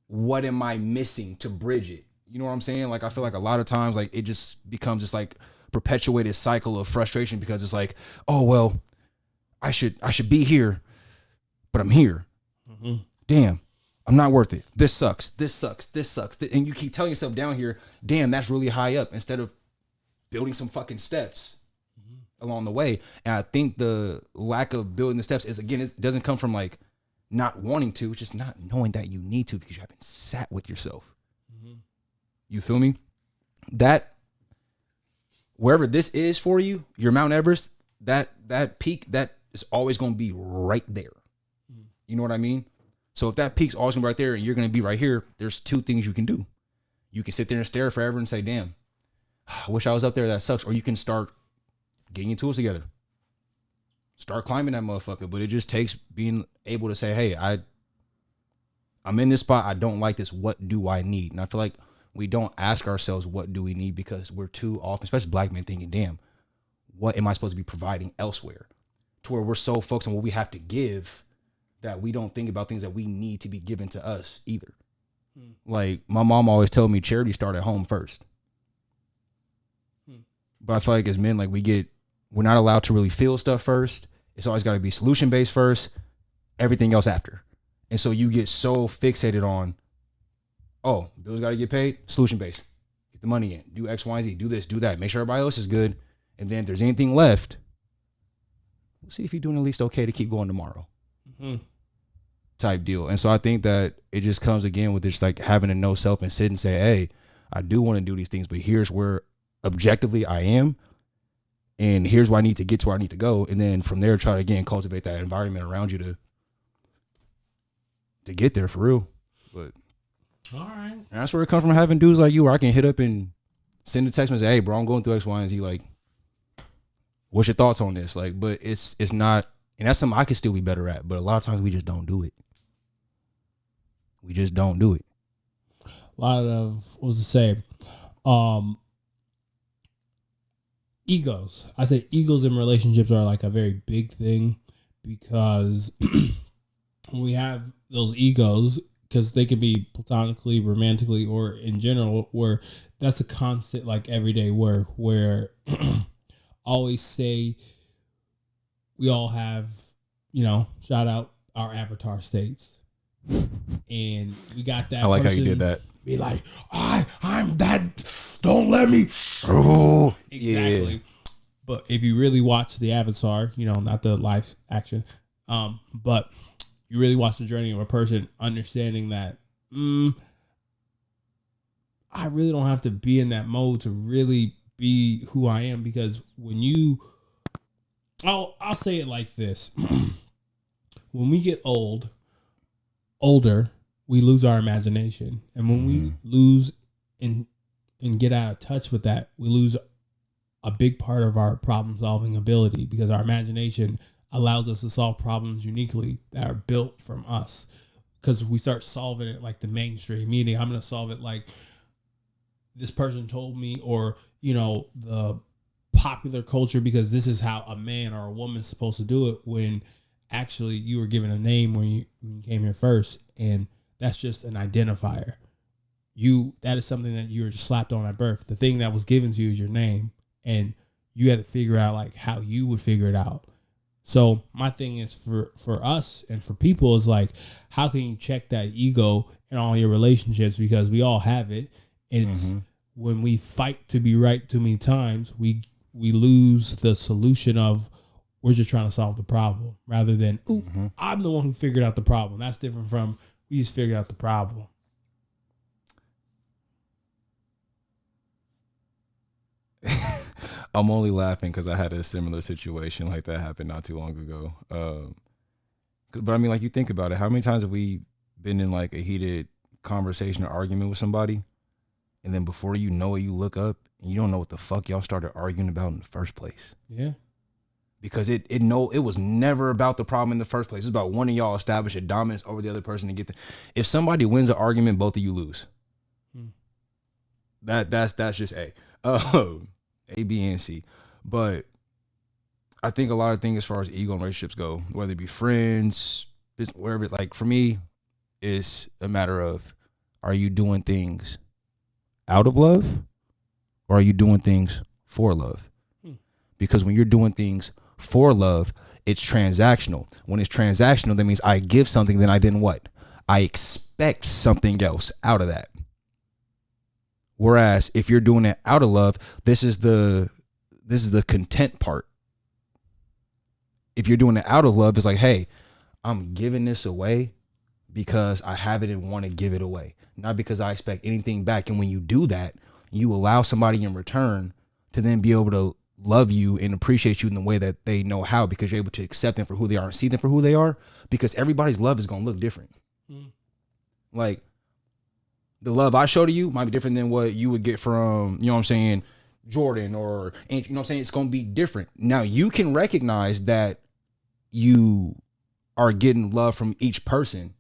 What am I missing to bridge it? You know what I'm saying? Like, I feel like a lot of times, like, it just becomes this, like, perpetuated cycle of frustration, because it's like, oh, well, I should be here, but I'm here. Damn. I'm not worth it. This sucks. This sucks. This sucks. And you keep telling yourself down here, damn, that's really high up, instead of building some fucking steps along the way. And I think the lack of building the steps is, again, it doesn't come from like not wanting to, it's just not knowing that you need to because you haven't sat with yourself. You feel me? That wherever this is for you, your Mount Everest, that peak, that is always going to be right there. You know what I mean? So if that peak's always going to be right there and you're going to be right here, there's two things you can do. You can sit there and stare forever and say, damn, I wish I was up there. That sucks. Or you can start getting your tools together. Start climbing that motherfucker. But it just takes being able to say, hey, I'm in this spot. I don't like this. What do I need? And I feel like we don't ask ourselves, what do we need? Because we're too often, especially black men, thinking, damn, what am I supposed to be providing elsewhere? To where we're so focused on what we have to give that we don't think about things that we need to be given to us either. Like my mom always told me, charity start at home first. But I feel like as men, like we're not allowed to really feel stuff first. It's always got to be solution based first, everything else after. And so you get so fixated on, oh, bills got to get paid, solution based. Get the money in, do X, Y, Z, do this, do that, make sure everybody else is good. And then if there's anything left, we'll see if you're doing at least okay to keep going tomorrow. Type deal. And so I think that it just comes again with this, like having to know self and sit and say, hey, I do want to do these things, but here's where objectively I am. And here's where I need to get to where I need to go. And then from there, try to again cultivate that environment around you to get there for real. But all right. And that's where it comes from, having dudes like you where I can hit up and send a text and say, hey, bro, I'm going through X, Y, and Z. Like, what's your thoughts on this? Like, but it's not, and that's something I could still be better at. But a lot of times we just don't do it. We just don't do it. A lot of, what was to say? Egos. I say egos in relationships are like a very big thing because when we have those egos, because they could be platonically, romantically, or in general, where that's a constant, like everyday work where always say we all have, shout out our avatar states. And we got that. I like how you did that. Be like, I'm that. Don't let me. Oh, exactly. Yeah. But if you really watch the Avatar, not the live action, but you really watch the journey of a person understanding that I really don't have to be in that mode to really be who I am, because when I'll say it like this. When we get older, we lose our imagination. And when we lose and get out of touch with that, we lose a big part of our problem solving ability, because our imagination allows us to solve problems uniquely that are built from us. Because we start solving it like the mainstream, meaning I'm going to solve it like this person told me, or, the popular culture, because this is how a man or a woman's supposed to do it, when actually you were given a name when you came here first. And that's just an identifier. That is something that you were just slapped on at birth. The thing that was given to you is your name, and you had to figure out like how you would figure it out. So my thing is for us and for people is like, how can you check that ego in all your relationships? Because we all have it. And it's when we fight to be right too many times, we lose the solution of, we're just trying to solve the problem, rather than, I'm the one who figured out the problem. That's different from, we just figured out the problem. I'm only laughing because I had a similar situation like that happen not too long ago. But I mean, like, you think about it, how many times have we been in like a heated conversation or argument with somebody, and then before you know it, you look up and you don't know what the fuck y'all started arguing about in the first place? Yeah. Because it was never about the problem in the first place. It's about one of y'all establish a dominance over the other person to get if somebody wins an argument, both of you lose. That's just A, B, and C. But I think a lot of things as far as ego and relationships go, whether it be friends, wherever, like for me, it's a matter of, are you doing things out of love, or are you doing things for love? Because when you're doing things for love, it's transactional. When it's transactional, that means I give something, then what? I expect something else out of that. Whereas if you're doing it out of love, this is the content part. If you're doing it out of love, it's like, hey, I'm giving this away because I have it and want to give it away, not because I expect anything back. And when you do that, you allow somebody in return to then be able to love you and appreciate you in the way that they know how, because you're able to accept them for who they are and see them for who they are, because everybody's love is going to look different. Like, the love I show to you might be different than what you would get from, you know what I'm saying, Jordan, or, you know what I'm saying? It's going to be different. Now, you can recognize that you are getting love from each person.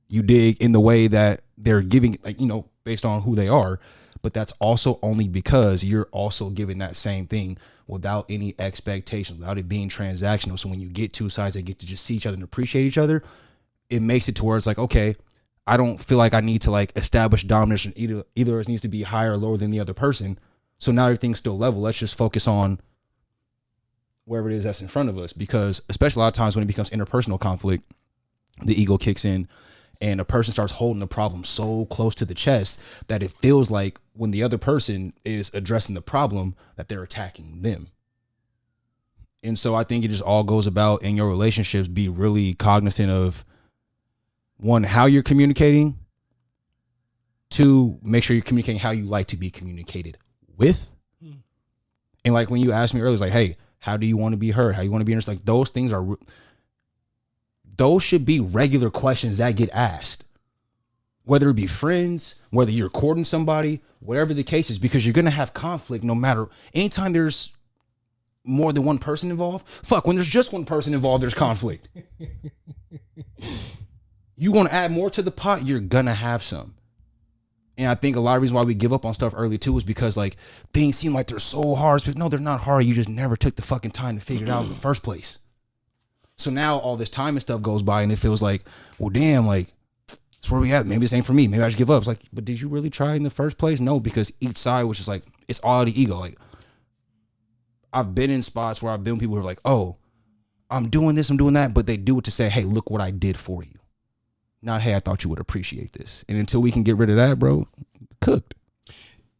You dig, in the way that they're giving, like, you know, based on who they are. But that's also only because you're also giving that same thing without any expectations, without it being transactional. So when you get two sides that get to just see each other and appreciate each other, it makes it to where it's like, okay, I don't feel like I need to like establish domination. Either it needs to be higher or lower than the other person. So now everything's still level. Let's just focus on wherever it is that's in front of us. Because especially a lot of times when it becomes interpersonal conflict, the ego kicks in and a person starts holding the problem so close to the chest that it feels like when the other person is addressing the problem that they're attacking them. And so I think it just all goes about in your relationships, be really cognizant of, one, how you're communicating. Two, make sure you're communicating how you like to be communicated with. And like when you asked me earlier, it's like, hey, how do you want to be heard? How you want to be understood? Like, those should be regular questions that get asked, whether it be friends, whether you're courting somebody, whatever the case is, because you're going to have conflict no matter. Anytime there's more than one person involved, when there's just one person involved, there's conflict. You want to add more to the pot, you're going to have some. And I think a lot of reasons why we give up on stuff early too is because like things seem like they're so hard. But no, they're not hard. You just never took the fucking time to figure it out in the first place. So now all this time and stuff goes by and it feels like, well, damn, like, that's where we at. Maybe this ain't for me. Maybe I should give up. It's like, but did you really try in the first place? No, because each side was just like, it's all the ego. Like, I've been in spots where I've been with people who are like, oh, I'm doing this, I'm doing that. But they do it to say, hey, look what I did for you. Not, hey, I thought you would appreciate this. And until we can get rid of that, bro, cooked.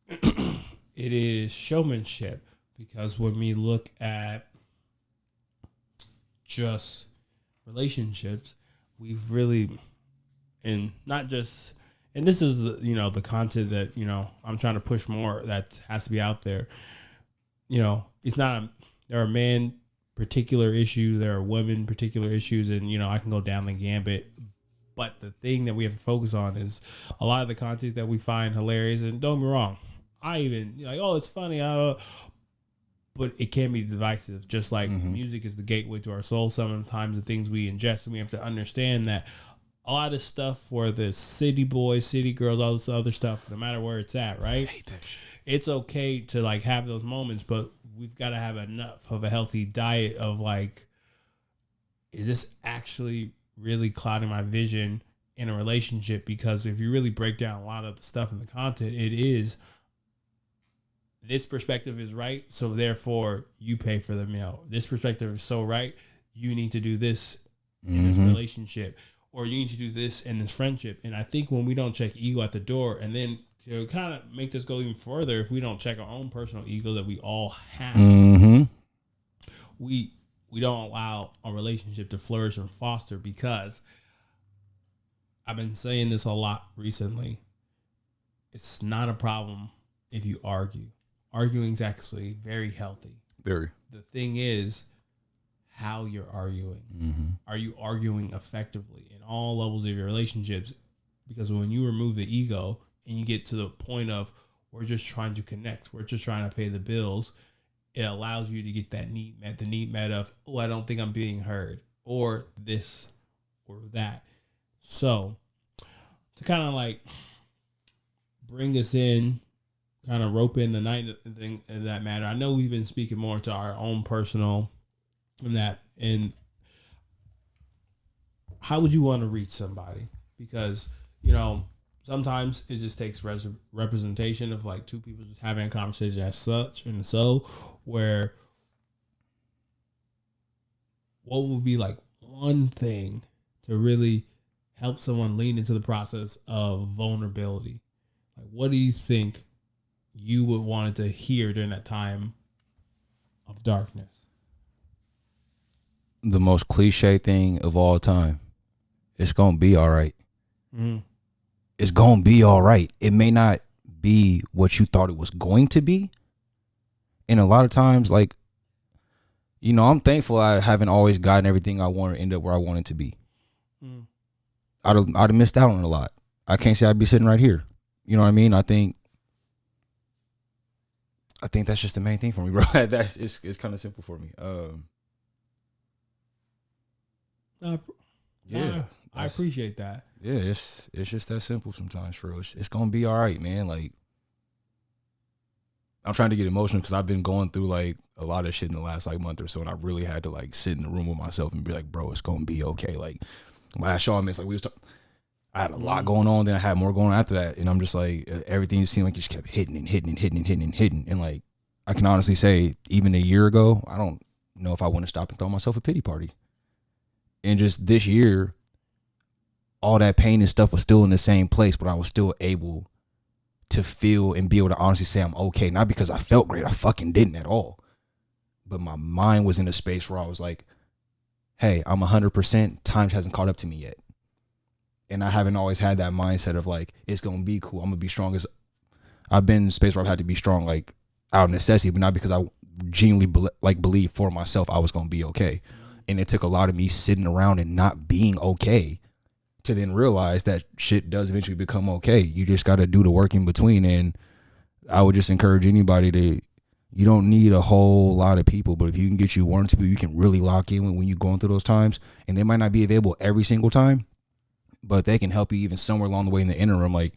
It is showmanship, because when we look at just relationships, we've really, and not just, and this is the, you know, the content that, you know, I'm trying to push more that has to be out there. You know, it's not, there are men particular issues, there are women particular issues, and, you know, I can go down the gambit. But the thing that we have to focus on is a lot of the content that we find hilarious. And don't get me wrong, I even like, oh, it's funny, but it can be divisive. Just like music is the gateway to our soul. Sometimes the things we ingest, and we have to understand that a lot of stuff for the city boys, city girls, all this other stuff, no matter where it's at, right? I hate that shit. It's okay to like have those moments, but we've got to have enough of a healthy diet of like, is this actually really clouding my vision in a relationship? Because if you really break down a lot of the stuff in the content, it is, this perspective is right, so therefore you pay for the meal. This perspective is so right, you need to do this in this relationship, or you need to do this in this friendship. And I think when we don't check ego at the door, and then to kind of make this go even further, if we don't check our own personal ego that we all have, we don't allow a relationship to flourish and foster. Because I've been saying this a lot recently. It's not a problem if you argue. Arguing is actually very healthy. Very. The thing is how you're arguing. Are you arguing effectively in all levels of your relationships? Because when you remove the ego and you get to the point of, we're just trying to connect, we're just trying to pay the bills, it allows you to get that need met, the need met of, oh, I don't think I'm being heard, or this or that. So to kind of like bring us in, kind of rope in the night thing in that matter. I know we've been speaking more to our own personal and that, and how would you want to reach somebody? Because, you know, sometimes it just takes representation of like two people just having a conversation as such. And so where, what would be like one thing to really help someone lean into the process of vulnerability? Like, what do you think you would want to hear during that time of darkness? The most cliche thing of all time. It's gonna be all right. Mm. It's gonna be all right. It may not be what you thought it was going to be. And a lot of times, like, I'm thankful I haven't always gotten everything I wanted to end up where I wanted to be. Mm. I'd have missed out on a lot. I can't say I'd be sitting right here. You know what I mean? I think that's just the main thing for me, bro. It's kind of simple for me. I appreciate that. Yeah, it's just that simple sometimes, for real. It's gonna be all right, man. Like, I'm trying to get emotional because I've been going through like a lot of shit in the last like month or so, and I really had to like sit in the room with myself and be like, bro, it's gonna be okay. Like, last show I missed, like I had a lot going on, then I had more going on after that, and I'm just like, everything just seemed like it just kept hitting, and like, I can honestly say, even a year ago, I don't know if I want to stop and throw myself a pity party. And just this year, all that pain and stuff was still in the same place, but I was still able to feel and be able to honestly say I'm okay. Not because I felt great, I fucking didn't at all. But my mind was in a space where I was like, hey, I'm 100%, time hasn't caught up to me yet. And I haven't always had that mindset of like, it's going to be cool, I'm going to be strong. I've been in a space where I've had to be strong, like, out of necessity, but not because I genuinely believe for myself I was going to be okay. And it took a lot of me sitting around and not being okay to then realize that shit does eventually become okay. You just got to do the work in between. And I would just encourage anybody you don't need a whole lot of people, but if you can get you one or two people you can really lock in when you're going through those times, and they might not be available every single time, but they can help you even somewhere along the way in the interim. Like,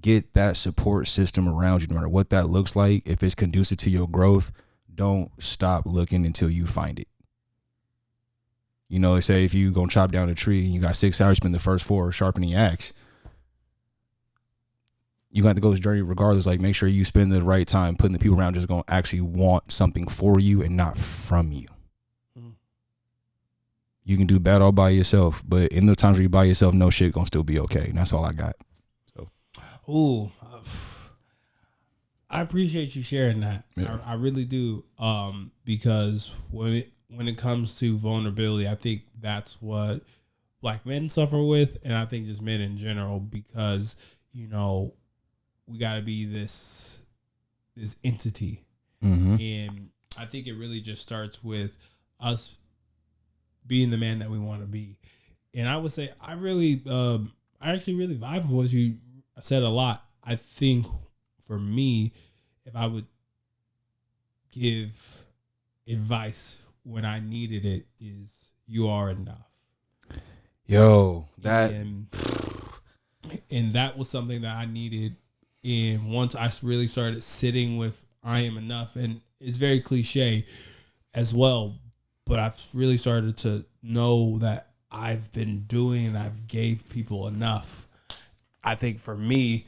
get that support system around you, no matter what that looks like. If it's conducive to your growth, don't stop looking until you find it. They say if you gonna chop down a tree and you got 6 hours, spend the first 4 sharpening your axe. You got to go this journey regardless. Like, make sure you spend the right time putting the people around just gonna actually want something for you and not from you. You can do bad all by yourself, but in the times where you by yourself, no shit gonna still be okay. And that's all I got. So, ooh, I appreciate you sharing that. Yeah. I really do. Because when it comes to vulnerability, I think that's what Black men suffer with, and I think just men in general, because we got to be this entity, and I think it really just starts with us being the man that we want to be. And I would say I actually really vibe with what you said a lot. I think for me, if I would give advice when I needed it, is you are enough. Yo, and that was something that I needed. And once I really started sitting with I am enough, and it's very cliche as well, but I've really started to know that I've been doing and I've gave people enough. I think for me,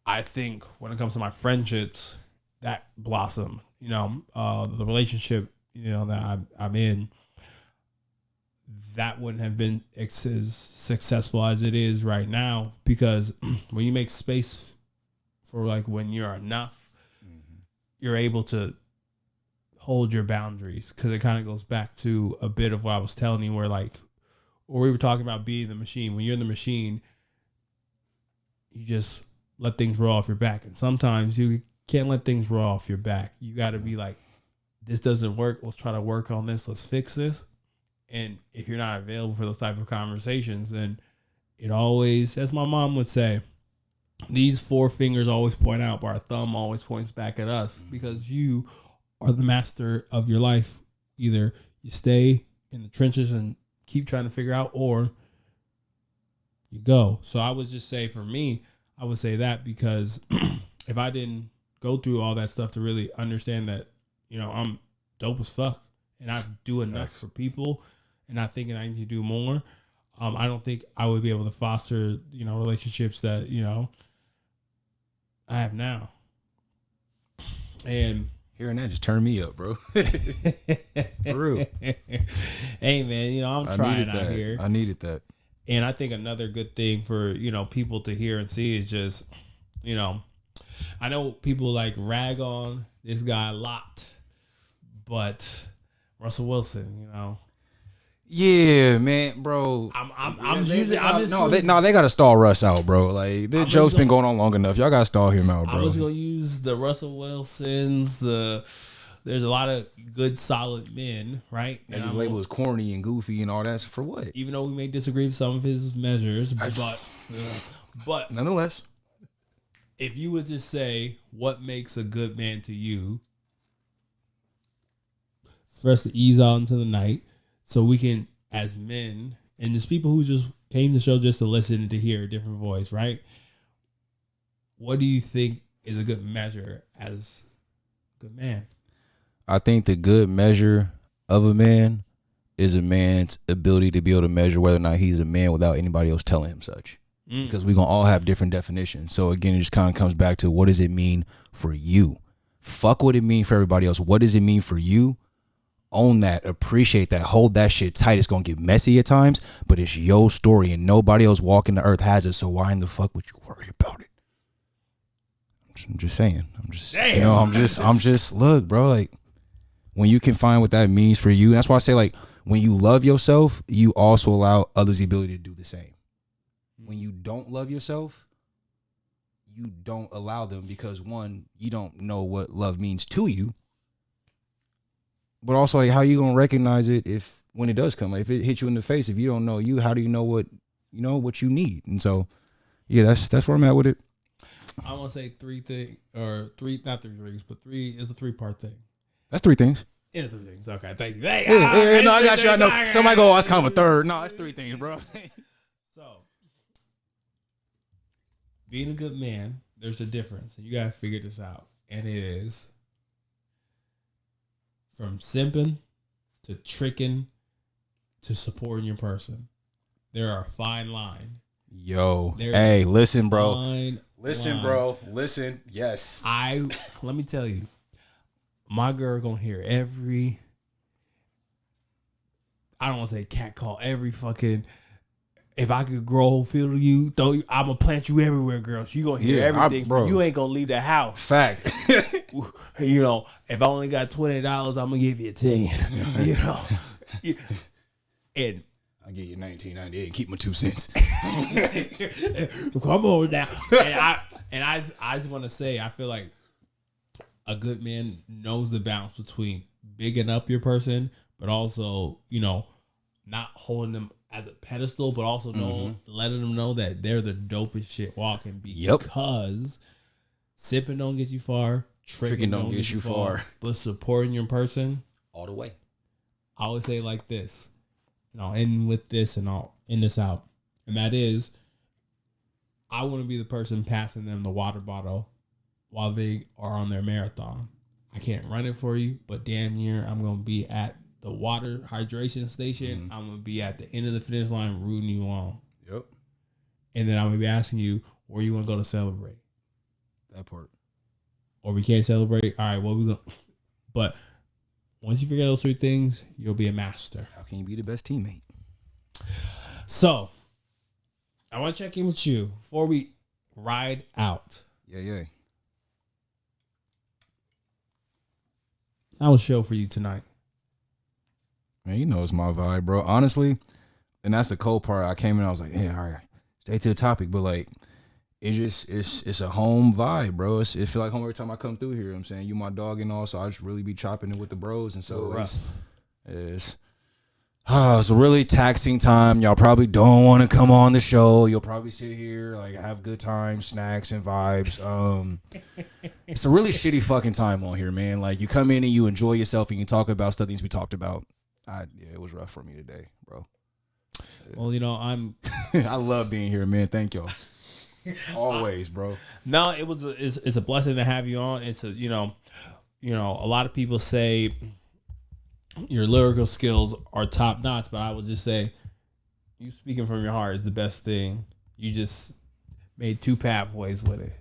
when it comes to my friendships that blossom, the relationship, that I'm in, that wouldn't have been as successful as it is right now, because when you make space for like when you're enough, you're able to hold your boundaries, because it kind of goes back to a bit of what I was telling you, where we were talking about being the machine. When you're in the machine, you just let things roll off your back, and sometimes you can't let things roll off your back. You got to be like, this doesn't work, let's try to work on this, let's fix this. And if you're not available for those type of conversations, then it always, as my mom would say, these 4 fingers always point out, but our thumb always points back at us, because you are the master of your life. Either you stay in the trenches and keep trying to figure out, or you go. So I would just say, for me, I would say that, because if I didn't go through all that stuff to really understand that, I'm dope as fuck and I do enough for people, and not thinking I need to do more, I don't think I would be able to foster, relationships that, I have now. And hearing that just turned me up, bro. For real. Hey, man, I'm trying out here. I needed that. And I think another good thing for, people to hear and see is just, I know people like rag on this guy a lot, but Russell Wilson, Yeah, man, bro. They gotta stall Russ out, bro. Like the joke's been going on long enough. Y'all gotta stall him out, bro. I was gonna use the Russell Wilsons. There's a lot of good, solid men, right? And you label as corny and goofy and all that for what? Even though we may disagree with some of his measures, but nonetheless, if you would just say what makes a good man to you, for us to ease out into the night. So we can, as men, and just people who just came to the show just to listen and to hear a different voice, right? What do you think is a good measure as a good man? I think the good measure of a man is a man's ability to be able to measure whether or not he's a man without anybody else telling him such. Because we're going to all have different definitions. So again, it just kind of comes back to what does it mean for you? Fuck what it means for everybody else. What does it mean for you? Own that, appreciate that, hold that shit tight. It's gonna get messy at times, but it's your story and nobody else walking the earth has it. So why in the fuck would you worry about it? I'm just saying. I'm just look, bro, like when you can find what that means for you, that's why I say like when you love yourself, you also allow others the ability to do the same. When you don't love yourself, you don't allow them because one, you don't know what love means to you. But also, like, how you gonna recognize it if when it does come? Like, if it hits you in the face, if you don't know you, how do you know what you need? And so, yeah, that's where I'm at with it. I want to say three things, or three, not three things, but three is a 3-part thing. That's 3 things. It is 3 things. Okay, thank you. No, I got you. I know somebody go, that's kind of a third. No, it's 3 things, bro. So, being a good man, there's a difference, and you gotta figure this out, and it is. From simping to tricking to supporting your person, there are a fine line. Yo, hey, listen, bro. Listen, bro. Listen. Yes. Let me tell you, my girl gonna hear every. I don't want to say cat call. Every fucking. If I could grow a whole field of you, I'm gonna plant you everywhere, girl. She gonna hear everything. Bro. You ain't gonna leave the house. Fact. If I only got $20, I'm gonna give you 10. And I'll give you $19.98 and keep my 2 cents. Come on now. And I just want to say, I feel like a good man knows the balance between bigging up your person, but also, not holding them as a pedestal, but also letting them know that they're the dopest shit walking. Because sipping don't get you far, tricking don't get you far, but supporting your person all the way. I always say it like this, and I'll end with this, and I'll end this out, and that is, I want to be the person passing them the water bottle while they are on their marathon. I can't run it for you, but damn near I'm gonna be at the water hydration station. I'm gonna be at the end of the finish line rooting you on. Yep. And then I'm gonna be asking you where you want to go to celebrate. That part. Or we can't celebrate. All right, we gonna? But once you figure out those 3 things, you'll be a master. How can you be the best teammate? So I want to check in with you before we ride out. Yeah. How was the show for you tonight? Man, it's my vibe, bro. Honestly, and that's the cold part. I came in, I was like, yeah, all right, stay to the topic. But like, it's a home vibe, bro. It feel like home every time I come through here. You know what I'm saying, you my dog and all, so I just really be chopping it with the bros. And so it's a really taxing time. Y'all probably don't want to come on the show. You'll probably sit here, like, have good times, snacks and vibes. It's a really shitty fucking time on here, man. Like, you come in and you enjoy yourself and you talk about stuff that needs to be talked about. It was rough for me today, bro. Well, I'm. I love being here, man. Thank y'all. Always, bro. No, it's a blessing to have you on. It's a a lot of people say your lyrical skills are top notch, but I would just say you speaking from your heart is the best thing. You just made 2 pathways with it.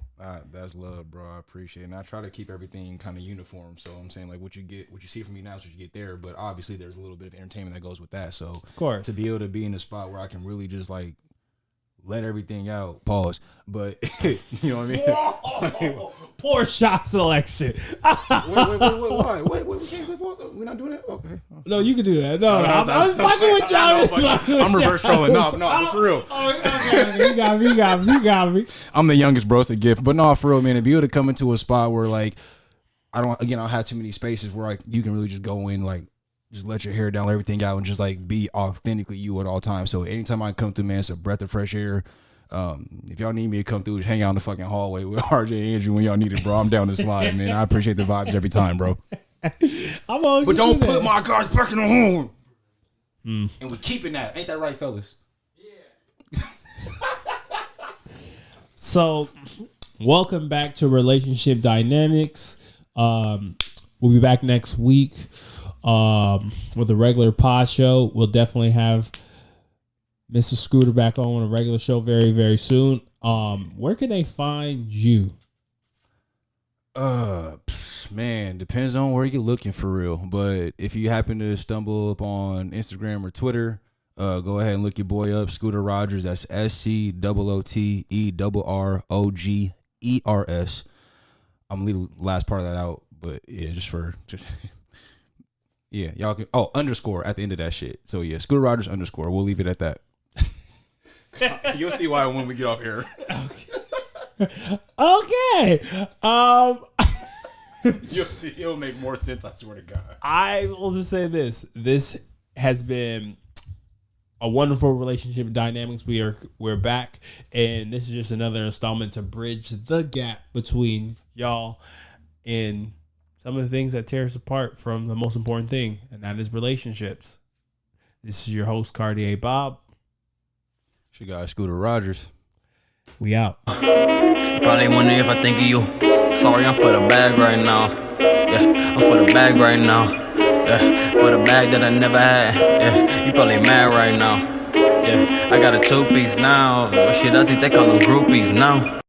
That's love, bro. I appreciate it. And I try to keep everything kind of uniform. So I'm saying, like, what you see from me now is what you get there. But obviously, there's a little bit of entertainment that goes with that. So, of course, to be able to be in a spot where I can really just like let everything out. Pause. But you know what I mean? Whoa, poor shot selection. Why? Wait, we can't say pause. We're not doing it. Okay. No, you can do that. No, I'm fucking with y'all. I'm reverse trolling. No, for real. Okay, you got me. I'm the youngest bro. It's a gift, but no, for real, man. To be able to come into a spot where like I don't have too many spaces where like you can really just go in, like just let your hair down, let everything out, and just like be authentically you at all times. So anytime I come through, man, it's a breath of fresh air. If y'all need me to come through, hang out in the fucking hallway with RJ and Andrew when y'all need it, bro. I'm down to slide, man. I appreciate the vibes every time, bro. But don't put my cars back in the horn. And we keeping that. Ain't that right, fellas? Yeah. So, welcome back to Relationship Dynamics. We'll be back next week with a regular pod show. We'll definitely have Mr. Scooter back on a regular show very, very soon. Where can they find you? Man, depends on where you're looking for real. But if you happen to stumble upon Instagram or Twitter, go ahead and look your boy up, Scooter Rogers. That's SCOOTERROGERS. I'm gonna leave the last part of that out, but yeah, just yeah, y'all can underscore at the end of that shit. So yeah, Scooter Rogers underscore. We'll leave it at that. You'll see why when we get off here. Okay. You'll see. It'll make more sense. I swear to God. I will just say this: this has been a wonderful relationship dynamics. We're back, and this is just another installment to bridge the gap between y'all and some of the things that tear us apart from the most important thing, and that is relationships. This is your host, Cartier Bob. It's your guy, Scooter Rogers. We out. Probably wondering if I think of you. Sorry, I'm for the bag right now. Yeah, I'm for the bag right now. Yeah, for the bag that I never had. Yeah, you probably mad right now. Yeah, I got a 2-piece now. But shit, I think they call them groupies now.